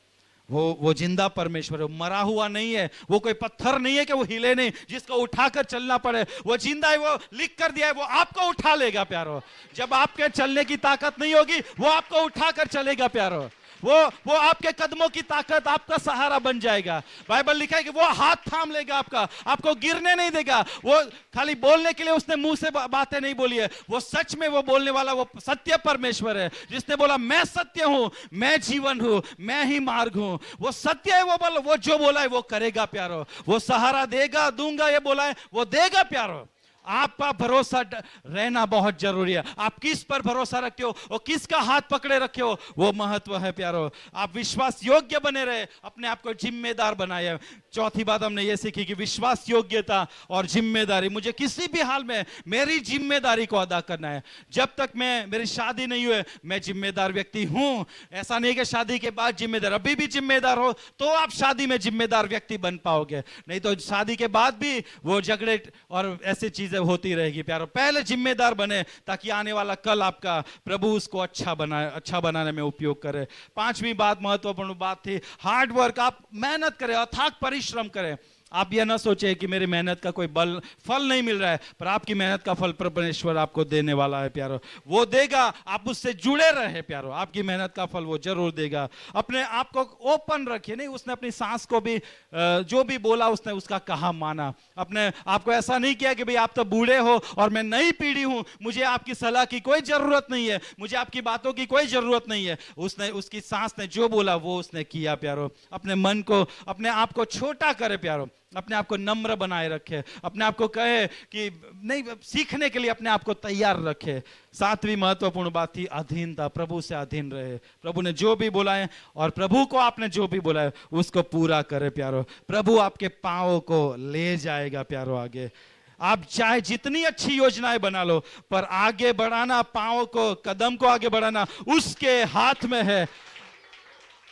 वो जिंदा परमेश्वर है, मरा हुआ नहीं है। वो कोई पत्थर नहीं है कि वो हिले नहीं, जिसको उठाकर चलना पड़े। वो जिंदा है, वो लिख कर दिया है, वो आपको उठा लेगा प्यारो। जब आपके चलने की ताकत नहीं होगी, वो आपको उठाकर चलेगा प्यारो। वो आपके कदमों की ताकत, आपका सहारा बन जाएगा। बाइबल लिखा है कि वो हाथ थाम लेगा आपका, आपको गिरने नहीं देगा। वो खाली बोलने के लिए उसने मुंह से बातें नहीं बोली है, वो सच में वो बोलने वाला वो सत्य परमेश्वर है, जिसने बोला मैं सत्य हूं, मैं जीवन हूं, मैं ही मार्ग हूं। वो सत्य है, वो जो बोला है वो करेगा प्यारो। वो सहारा देगा, दूंगा ये बोला है, वो देगा प्यारो। आपका भरोसा रहना बहुत जरूरी है। आप किस पर भरोसा रखते हो और किसका हाथ पकड़े रखे हो, वो महत्व है प्यारो। आप विश्वास योग्य बने रहे, अपने आप को जिम्मेदार बनाए। चौथी बात हमने ये सीखी कि विश्वास योग्यता और जिम्मेदारी, मुझे किसी भी हाल में मेरी जिम्मेदारी को अदा करना है। जब तक मेरी शादी नहीं हुई, मैं जिम्मेदार व्यक्ति हूं। ऐसा नहीं कि शादी के बाद जिम्मेदार, अभी भी जिम्मेदार हो तो आप शादी में जिम्मेदार व्यक्ति बन पाओगे, नहीं तो शादी के बाद भी वो झगड़े और ऐसी चीजें होती रहेगी प्यारो। पहले जिम्मेदार बने ताकि आने वाला कल आपका प्रभु उसको अच्छा बनाने में उपयोग करे। पांचवी बात, महत्वपूर्ण बात थी हार्ड वर्क। आप मेहनत करें, अथाक परिश्रम करें। आप यह ना सोचे कि मेरी मेहनत का कोई फल नहीं मिल रहा है, पर आपकी मेहनत का फल परमेश्वर आपको देने वाला है प्यारो। वो देगा, आप उससे जुड़े रहे प्यारो, आपकी मेहनत का फल वो जरूर देगा। अपने आप को ओपन रखिए। नहीं, उसने अपनी सांस को भी जो भी बोला उसने उसका कहा माना। अपने आपको ऐसा नहीं किया कि भाई आप तो बूढ़े हो और मैं नई पीढ़ी हूं, मुझे आपकी सलाह की कोई जरूरत नहीं है, मुझे आपकी बातों की कोई जरूरत नहीं है। उसने, उसकी सांस ने जो बोला वो उसने किया प्यारो। अपने मन को, अपने आप को छोटा करे प्यारो, अपने आप को नम्र बनाए रखे, अपने आप को कहे कि नहीं, सीखने के लिए अपने आप को तैयार रखे। सातवीं महत्वपूर्ण बात थी अधीनता। प्रभु से अधीन रहे। प्रभु ने जो भी बोला है और प्रभु को आपने जो भी बोला है उसको पूरा करे प्यारो। प्रभु आपके पांवों को ले जाएगा प्यारो आगे। आप चाहे जितनी अच्छी योजनाएं बना लो, पर आगे बढ़ाना, पांवों को, कदम को आगे बढ़ाना उसके हाथ में है।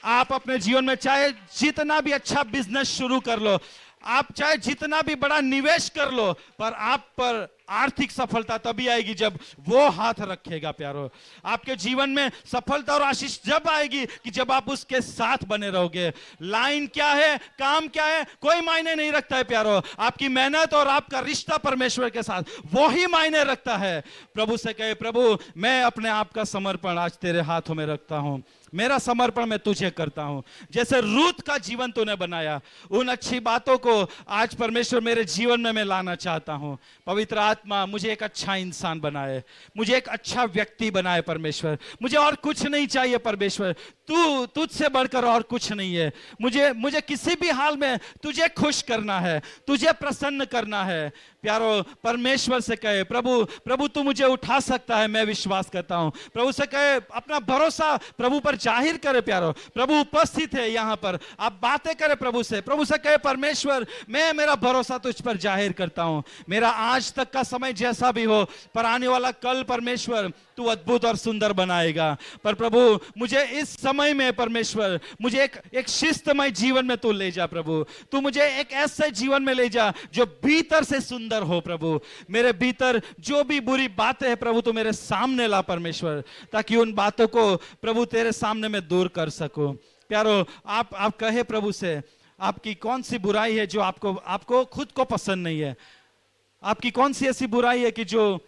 आप अपने जीवन में चाहे जितना भी अच्छा बिजनेस शुरू कर लो, आप चाहे जितना भी बड़ा निवेश कर लो, पर आप पर आर्थिक सफलता तभी आएगी जब वो हाथ रखेगा प्यारो। आपके जीवन में सफलता और आशीष जब आएगी कि जब आप उसके साथ बने रहोगे। लाइन क्या है, काम क्या है, कोई मायने नहीं रखता है प्यारो। आपकी मेहनत और आपका रिश्ता परमेश्वर के साथ, वो ही मायने रखता है। प्रभु से कहे, प्रभु मैं अपने आप का समर्पण आज तेरे हाथों में रखता हूं, मेरा समर्पण मैं तुझे करता हूं। जैसे रूत का जीवन तूने बनाया, उन अच्छी बातों को आज परमेश्वर मेरे जीवन में मैं लाना चाहता हूं। पवित्र आत्मा मुझे एक अच्छा इंसान बनाए, मुझे एक अच्छा व्यक्ति बनाए परमेश्वर। मुझे और कुछ नहीं चाहिए परमेश्वर, तू, तुझसे बढ़कर और कुछ नहीं है। मुझे किसी भी हाल में तुझे खुश करना है, तुझे प्रसन्न करना है प्यारो। परमेश्वर से कहे, प्रभु तू मुझे उठा सकता है, मैं विश्वास करता हूं। प्रभु से कहे, अपना भरोसा प्रभु पर जाहिर करे प्यारो। प्रभु उपस्थित है यहाँ पर, आप बातें करें प्रभु से। प्रभु से कहे, परमेश्वर मैं मेरा भरोसा तुझ पर जाहिर करता हूं। मेरा आज तक का समय जैसा भी हो, पर आने वाला कल परमेश्वर तू अद्भुत और सुंदर बनाएगा। पर प्रभु मुझे इस समय में परमेश्वर, मुझे एक शिस्तमय जीवन में तू ले जा प्रभु। तू मुझे एक ऐसे जीवन में ले जा जो भीतर से सुंदर हो प्रभु। मेरे भीतर जो भी बुरी बातें हैं प्रभु, तू मेरे सामने ला परमेश्वर, ताकि उन बातों को प्रभु तेरे सामने मैं दूर कर सकूं प्यारो। आप कहे प्रभु से, आपकी कौन सी बुराई है जो आपको खुद को पसंद नहीं है। आपकी कौन सी ऐसी बुराई है कि जो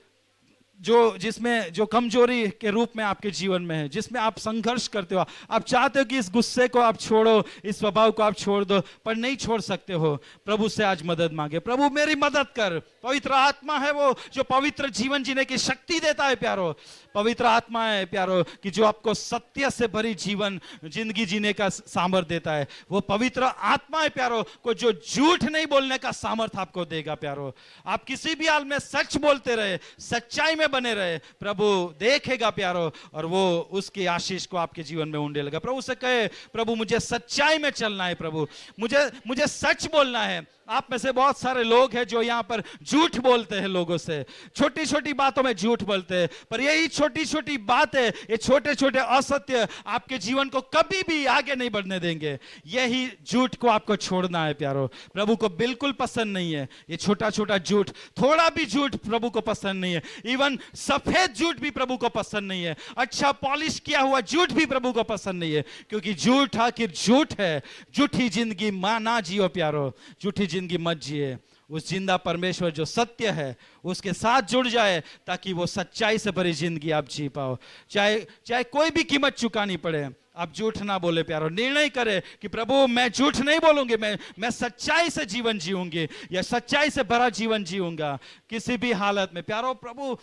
कमजोरी के रूप में आपके जीवन में है, जिसमें आप संघर्ष करते हो। आप चाहते हो कि इस गुस्से को आप छोड़ो, इस स्वभाव को आप छोड़ दो, पर नहीं छोड़ सकते हो। प्रभु से आज मदद मांगे, प्रभु मेरी मदद कर। पवित्र आत्मा है वो जो पवित्र जीवन जीने की शक्ति देता है प्यारो। पवित्र आत्मा है प्यारो कि जो आपको सत्य से भरी जिंदगी जीने का सामर्थ्य देता है। वो पवित्र आत्मा है प्यारो को जो झूठ नहीं बोलने का सामर्थ्य आपको देगा प्यारो। आप किसी भी हाल में सच बोलते रहे, सच्चाई में बने रहे, प्रभु देखेगा प्यारो, और वो उसकी आशीष को आपके जीवन में उंडेलेगा। प्रभु से कहे, प्रभु मुझे सच्चाई में चलना है प्रभु, मुझे सच बोलना है। आप में से बहुत सारे लोग हैं जो यहाँ पर झूठ बोलते हैं लोगों से, छोटी छोटी बातों में झूठ बोलते हैं, पर यही छोटी छोटी बातें, ये छोटे छोटे असत्य आपके जीवन को कभी भी आगे नहीं बढ़ने देंगे। यही झूठ को आपको छोड़ना है प्यारो। प्रभु को बिल्कुल पसंद नहीं है ये छोटा छोटा झूठ, थोड़ा भी झूठ प्रभु को पसंद नहीं है। इवन सफेद झूठ भी प्रभु को पसंद नहीं है, अच्छा पॉलिश किया हुआ झूठ भी प्रभु को पसंद नहीं है, क्योंकि झूठ आखिर झूठ है। झूठी जिंदगी ना जियो प्यारो, झूठी जिंदगी मत जिए। उस जिंदा परमेश्वर जो सत्य है उसके साथ जुड़ जाए, ताकि वो सच्चाई से भरी जिंदगी आप जी पाओ, चाहे कोई भी कीमत चुकानी पड़े। आप झूठ ना बोले प्यारो। निर्णय करे कि प्रभु मैं झूठ नहीं बोलूंगी, मैं सच्चाई से जीवन जीऊंगी या सच्चाई से भरा जीवन जीऊंगा किसी भी हालत में। प्यारो प्रभु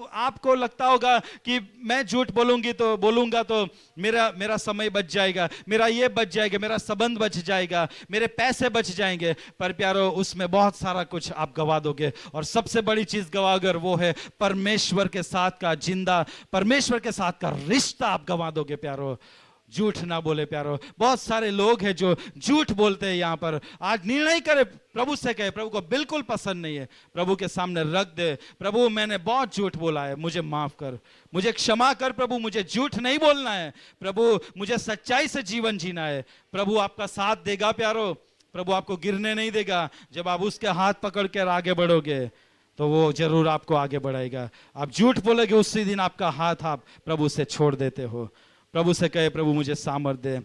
आपको लगता होगा कि मैं झूठ बोलूंगा तो मेरा समय बच जाएगा, मेरा ये बच जाएगा, मेरा संबंध बच जाएगा, मेरे पैसे बच जाएंगे। पर प्यारो उसमें बहुत सारा कुछ आप गवा दोगे, और सबसे बड़ी चीज गवागर वो है परमेश्वर के साथ का जिंदा, परमेश्वर के साथ का रिश्ता आप गवा दोगे प्यारो। झूठ ना बोले प्यारो। बहुत सारे लोग हैं जो झूठ बोलते हैं यहाँ पर। आज निर्णय करे, प्रभु से कहे, प्रभु को बिल्कुल पसंद नहीं है, प्रभु के सामने रख दे, प्रभु मैंने बहुत झूठ बोला है, मुझे माफ कर, मुझे क्षमा कर प्रभु, मुझे झूठ नहीं बोलना है प्रभु, मुझे सच्चाई से जीवन जीना है। प्रभु आपका साथ देगा प्यारो, प्रभु आपको गिरने नहीं देगा। जब आप उसके हाथ पकड़ कर आगे बढ़ोगे तो वो जरूर आपको आगे बढ़ाएगा। आप झूठ बोलोगे उसी दिन आपका हाथ आप प्रभु से छोड़ देते हो। प्रभु से कहे प्रभु मुझे सामर्थ दे,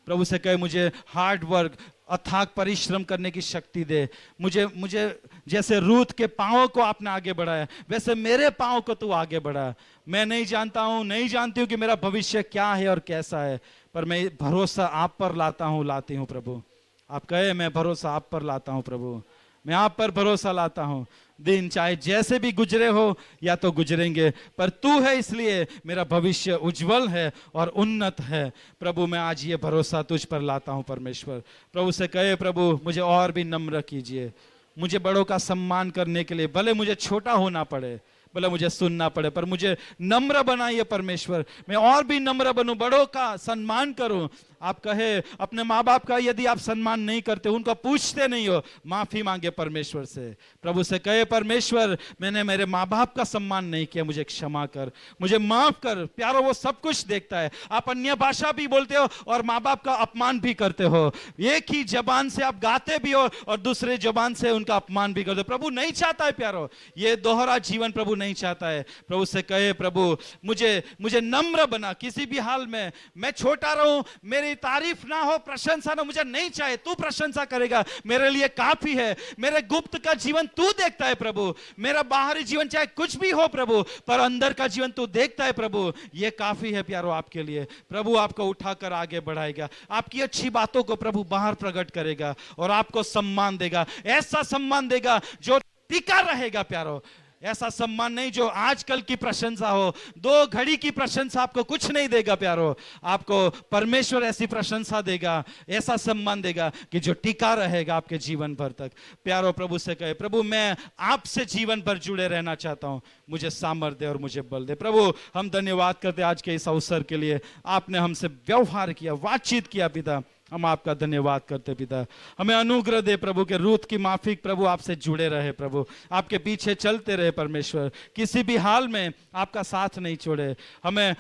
प्रभु से कहे मुझे हार्ड वर्क, अथाक परिश्रम करने की शक्ति दे। मुझे जैसे रूथ के पांवों को आपने आगे बढ़ाया वैसे मेरे पांव को तू आगे बढ़ा। मैं नहीं जानता हूं, नहीं जानती हूं कि मेरा भविष्य क्या है और कैसा है, पर मैं भरोसा आप पर लाती हूं प्रभु। आप कहे मैं भरोसा आप पर लाता हूं प्रभु, मैं आप पर भरोसा लाता हूं। दिन चाहे जैसे भी गुजरे हो या तो गुजरेंगे, पर तू है इसलिए मेरा भविष्य उज्जवल है और उन्नत है। प्रभु मैं आज ये भरोसा तुझ पर लाता हूं परमेश्वर। प्रभु से कहे प्रभु मुझे और भी नम्र कीजिए, मुझे बड़ों का सम्मान करने के लिए, भले मुझे छोटा होना पड़े, भले मुझे सुनना पड़े, पर मुझे नम्र बनाइए परमेश्वर। मैं और भी नम्र बनूं, बड़ों का सम्मान करूं। आप कहे अपने माँ बाप का यदि आप सम्मान नहीं करते, उनको पूछते नहीं हो, माफी मांगे परमेश्वर से। प्रभु से कहे परमेश्वर मैंने मेरे माँ बाप का सम्मान नहीं किया, मुझे क्षमा कर, मुझे माफ कर। प्यारो वो सब कुछ देखता है। आप अन्य भाषा भी बोलते हो और माँ बाप का अपमान भी करते हो, एक ही जबान से आप गाते भी हो और दूसरे जबान से उनका अपमान भी करते हो। प्रभु नहीं चाहता है प्यारो, ये दोहरा जीवन प्रभु नहीं चाहता है। प्रभु से कहे प्रभु मुझे नम्र बना, किसी भी हाल में मैं छोटा रहूं, मेरी तारीफ ना हो, प्रशंसा ना, मुझे नहीं चाहिए, तू प्रशंसा करेगा मेरे लिए काफी है। मेरे गुप्त का जीवन तू देखता है प्रभु, मेरा बाहरी जीवन चाहे कुछ भी हो प्रभु, पर अंदर का जीवन तू देखता है प्रभु, ये काफी है प्यारो आपके लिए। प्रभु आपको उठाकर आगे बढ़ाएगा, आपकी अच्छी बातों को प्रभु बाहर प्रकट करेगा और आपको सम्मान देगा, ऐसा सम्मान देगा जो टिका रहेगा प्यारो। ऐसा सम्मान नहीं जो आजकल की प्रशंसा हो, 2 घड़ी की प्रशंसा आपको कुछ नहीं देगा प्यारो। आपको परमेश्वर ऐसी प्रशंसा देगा, ऐसा सम्मान देगा कि जो टिका रहेगा आपके जीवन भर तक। प्यारो प्रभु से कहे प्रभु मैं आपसे जीवन भर जुड़े रहना चाहता हूं, मुझे सामर्थ्य दे और मुझे बल दे। प्रभु हम धन्यवाद करते आज के इस अवसर के लिए, आपने हमसे व्यवहार किया, बातचीत किया पिता, हम आपका धन्यवाद करते पिता। हमें अनुग्रह दे प्रभु के रूथ की माफिक प्रभु आपसे जुड़े रहे प्रभु, आपके पीछे चलते रहे परमेश्वर, किसी भी हाल में आपका साथ नहीं छोड़े। हमें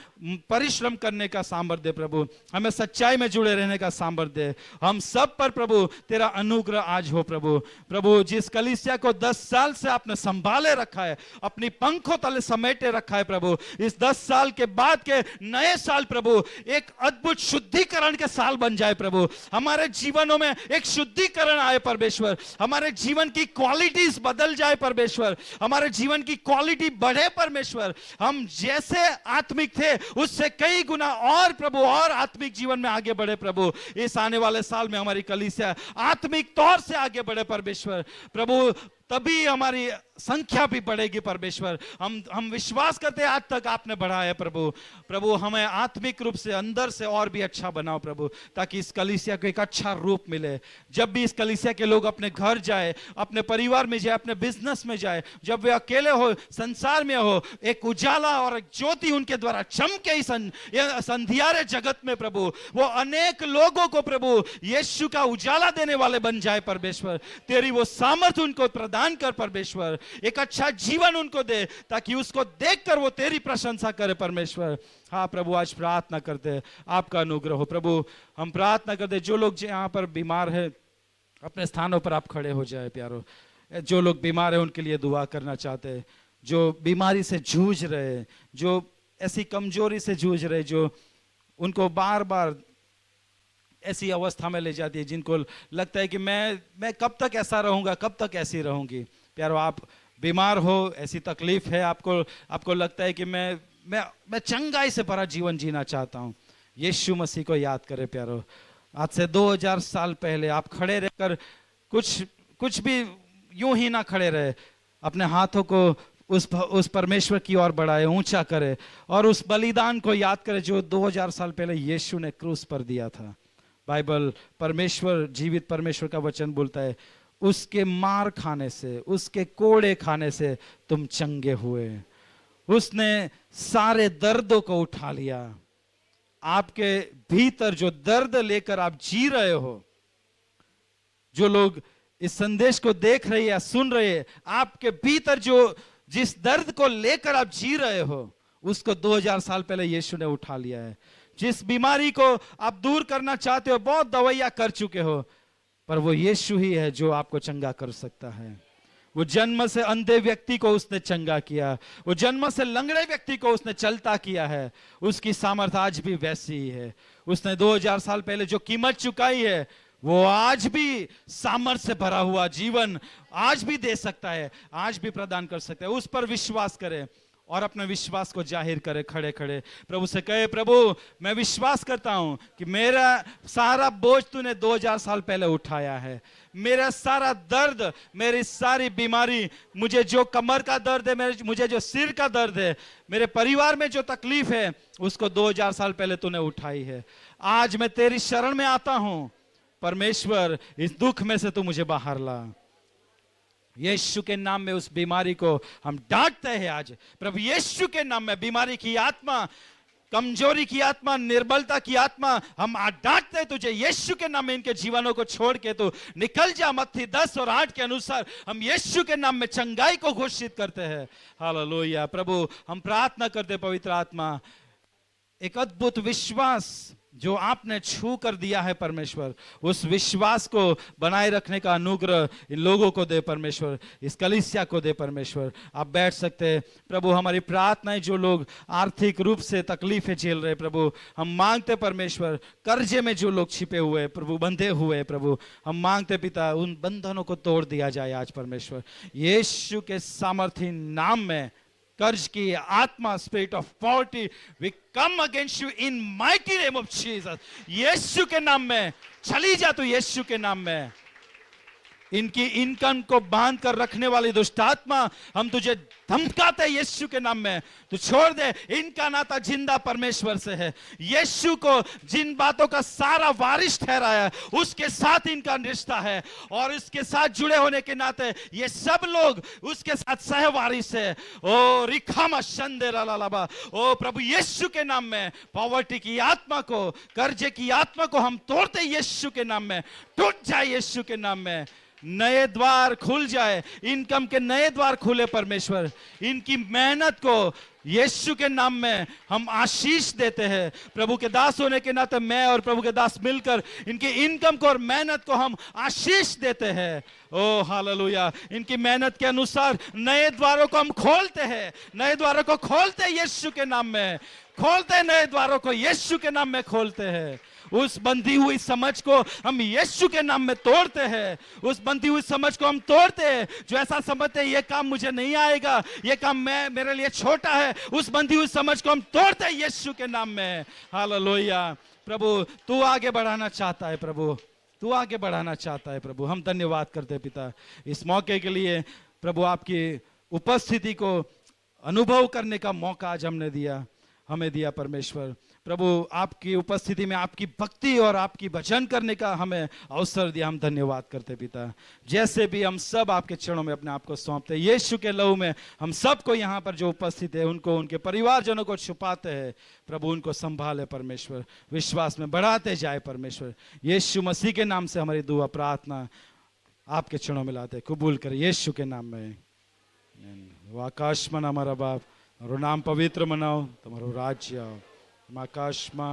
परिश्रम करने का सामर्थ्य दे प्रभु, हमें सच्चाई में जुड़े रहने का सामर्थ्य दे। हम सब पर प्रभु तेरा अनुग्रह आज हो प्रभु। प्रभु जिस कलीसिया को 10 साल से आपने संभाले रखा है, अपनी पंखों तले समेटे रखा है प्रभु, इस 10 साल के बाद के नए साल प्रभु एक अद्भुत शुद्धिकरण के साल बन जाए प्रभु। हमारे जीवनों में एक शुद्धिकरण आए परमेश्वर, हमारे जीवन की क्वालिटीज बदल जाए परमेश्वर, हमारे जीवन की क्वालिटी बढ़े परमेश्वर। हम जैसे आत्मिक थे उससे कई गुना और प्रभु और आत्मिक जीवन में आगे बढ़े प्रभु। इस आने वाले साल में हमारी कलीसिया आत्मिक तौर से आगे बढ़े परमेश्वर। प्रभु तभी हमारी संख्या भी बढ़ेगी परमेश्वर। हम विश्वास करते हैं आज तक आपने बढ़ाया प्रभु। प्रभु हमें आत्मिक रूप से अंदर से और भी अच्छा बनाओ प्रभु, ताकि इस कलीसिया को एक अच्छा रूप मिले। जब भी इस कलीसिया के लोग अपने घर जाए, अपने परिवार में जाए, अपने बिजनेस में जाए, जब वे अकेले हो, संसार में हो, एक उजाला और एक ज्योति उनके द्वारा चमके इस अंधियारे जगत में प्रभु, वो अनेक लोगों को प्रभु यीशु का उजाला देने वाले बन जाए परमेश्वर। तेरी वो सामर्थ उनको प्रदान कर परमेश्वर, एक अच्छा जीवन उनको दे ताकि उसको देखकर वो तेरी प्रशंसा करे परमेश्वर। हाँ प्रभु आज प्रार्थना करते हैं आपका अनुग्रह हो प्रभु। हम प्रार्थना करते हैं जो लोग यहाँ पर बीमार है अपने स्थानों पर आप खड़े हो जाए प्यारो। जो लोग बीमार है उनके लिए दुआ करना चाहते हैं, जो बीमारी से जूझ रहे, जो ऐसी कमजोरी से जूझ रहे, जो उनको बार बार ऐसी अवस्था में ले जाती है जिनको लगता है कि मैं कब तक ऐसा रहूंगा, कब तक ऐसी रहूंगी। प्यारो आप बीमार हो, ऐसी तकलीफ है, आपको लगता है कि मैं चंगाई से भरा जीवन जीना चाहता हूं, यीशु मसीह को याद करें प्यारो। आज से 2000 साल पहले आप खड़े रहकर कुछ भी यूं ही ना खड़े रहे, अपने हाथों को उस परमेश्वर की ओर बढ़ाए, ऊंचा करे और उस बलिदान को याद करे जो 2000 साल पहले यीशु ने क्रूस पर दिया था। बाइबल परमेश्वर, जीवित परमेश्वर का वचन बोलता है, उसके मार खाने से, उसके कोड़े खाने से तुम चंगे हुए। उसने सारे दर्दों को उठा लिया। आपके भीतर जो दर्द लेकर आप जी रहे हो, जो लोग इस संदेश को देख रहे या सुन रहे हैं, आपके भीतर जो जिस दर्द को लेकर आप जी रहे हो, उसको 2000 साल पहले यीशु ने उठा लिया है। जिस बीमारी को आप दूर करना चाहते हो, बहुत दवाइयां कर चुके हो, पर वो यीशु ही है जो आपको चंगा कर सकता है। वो जन्म से अंधे व्यक्ति को उसने चंगा किया, वो जन्म से लंगड़े व्यक्ति को उसने चलता किया है। उसकी सामर्थ्य आज भी वैसी ही है। उसने 2000 साल पहले जो कीमत चुकाई है, वो आज भी सामर्थ्य से भरा हुआ जीवन आज भी दे सकता है, आज भी प्रदान कर सकता है। उस पर विश्वास करें और अपने विश्वास को जाहिर करे खड़े खड़े। प्रभु से कहे, प्रभु मैं विश्वास करता हूं कि मेरा सारा बोझ तूने 2000 साल पहले उठाया है। मेरा सारा दर्द, मेरी सारी बीमारी, मुझे जो कमर का दर्द है, मुझे जो सिर का दर्द है, मेरे परिवार में जो तकलीफ है, उसको 2000 साल पहले तूने उठाई है। आज मैं तेरी शरण में आता हूं। परमेश्वर, इस दुख में से तू मुझे बाहर ला। यीशु के नाम में उस बीमारी को हम डांटते हैं आज। प्रभु यीशु के नाम में बीमारी की आत्मा, कमजोरी की आत्मा, निर्बलता की आत्मा, हम डांटते हैं तुझे यीशु के नाम में। इनके जीवनों को छोड़ के तू निकल जा। मत्ती 10 और 8 के अनुसार हम यीशु के नाम में चंगाई को घोषित करते हैं। हालेलुया। प्रभु हम प्रार्थना करते, पवित्र आत्मा, एक अद्भुत विश्वास जो आपने छू कर दिया है परमेश्वर, उस विश्वास को बनाए रखने का अनुग्रह इन लोगों को दे परमेश्वर, इस कलीसिया को दे परमेश्वर। आप बैठ सकते हैं। प्रभु हमारी प्रार्थनाएं, जो लोग आर्थिक रूप से तकलीफें झेल रहे, प्रभु हम मांगते परमेश्वर, कर्जे में जो लोग छिपे हुए प्रभु, बंधे हुए प्रभु, हम मांगते पिता, उन बंधनों को तोड़ दिया जाए आज परमेश्वर। यीशु के सामर्थी नाम में कर्ज की आत्मा, spirit of poverty, we come against you in mighty name of Jesus. यीशु के नाम में चली जा तू, यीशु के नाम में। इनकी इनकम को बांध कर रखने वाली दुष्ट आत्मा, हम तुझे धमकाते हैं यीशु के नाम में, तू छोड़ दे। इनका नाता जिंदा परमेश्वर से है। यीशु को जिन बातों का सारा वारिस ठहराया, उसके साथ इनका रिश्ता है और इसके साथ जुड़े होने के नाते ये सब लोग उसके साथ सहवारिस है। ओ रिखामा शंदेरा लालाबा, ओ प्रभु यीशु के नाम में पॉवर्टी की आत्मा को, कर्जे की आत्मा को हम तोड़ते यीशु के नाम में। टूट जाए यीशु के नाम में। नए द्वार खुल जाए, इनकम के नए द्वार खुले परमेश्वर। इनकी मेहनत को यीशु के नाम में हम आशीष देते हैं। प्रभु के दास होने के नाते मैं और प्रभु के दास मिलकर इनकी इनकम को और मेहनत को हम आशीष देते हैं। ओ हालेलुया। इनकी मेहनत के अनुसार नए द्वारों को हम खोलते हैं, नए द्वारों को खोलते हैं यीशु के नाम में, खोलते हैं नए द्वारों को यीशु के नाम में खोलते हैं। उस बंधी हुई समझ को हम यीशु के नाम में तोड़ते हैं। उस बंधी हुई समझ को हम तोड़ते हैं जो ऐसा समझते हैं ये काम मुझे नहीं आएगा, ये काम मेरे लिए छोटा है। उस बंधी हुई समझ को हम तोड़ते हैं यीशु के नाम में। हालेलुया। प्रभु तू आगे बढ़ाना चाहता है, प्रभु तू आगे बढ़ाना चाहता है। प्रभु हम धन्यवाद करते हैं पिता इस मौके के लिए। प्रभु आपकी उपस्थिति को अनुभव करने का मौका आज हमने दिया, हमें दिया परमेश्वर। प्रभु आपकी उपस्थिति में आपकी भक्ति और आपकी भजन करने का हमें अवसर दिया, हम धन्यवाद करते पिता। जैसे भी हम सब आपके चरणों में अपने आप को सौंपते हैं, यीशु के लहू में हम सबको यहाँ पर जो उपस्थित है उनको, उनके परिवारजनों को छुपाते हैं प्रभु। उनको संभाले परमेश्वर, विश्वास में बढ़ाते जाए परमेश्वर। यीशु मसीह के नाम से हमारी दुआ प्रार्थना आपके चरणों में लाते, कबूल करें यीशु के नाम में। वो आकाश में हमारा बाप, તમારું નામ પવિત્ર મનાવો, તમારું રાજ્ય આવો, આકાશમાં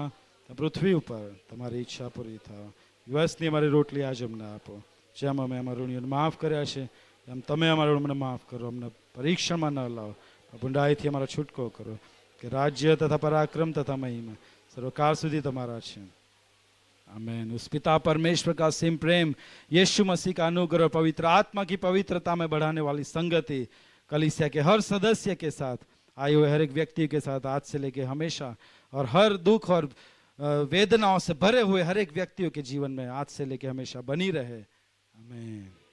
પૃથ્વી ઉપર તમારી ઈચ્છા પૂરી થાય। દિવસની અમારી રોટલી આજ અમને આપો, જેમ અમે અમારા ઋણીઓને માફ કર્યા છે એમ તમે અમારા ઋણને માફ કરો, અમને પરીક્ષણમાં ન લાવો, બુંડાઈથી અમારો છૂટકો કરો, કે રાજ્ય તથા પરાક્રમ તથા મહિમા સર્વકાળ સુધી તમારા છે। आमीन। उस पिता परमेश्वर का असीम प्रेम, यीशु मसीह का अनुग्रह, पवित्र आत्मा की पवित्रता में बढ़ाने वाली संगति कलीसिया के हर सदस्य के साथ, आए हुए हर एक व्यक्ति के साथ आज से लेके हमेशा और हर दुख और वेदनाओं से भरे हुए हर एक व्यक्तियों के जीवन में आज से लेकर हमेशा बनी रहे। आमीन।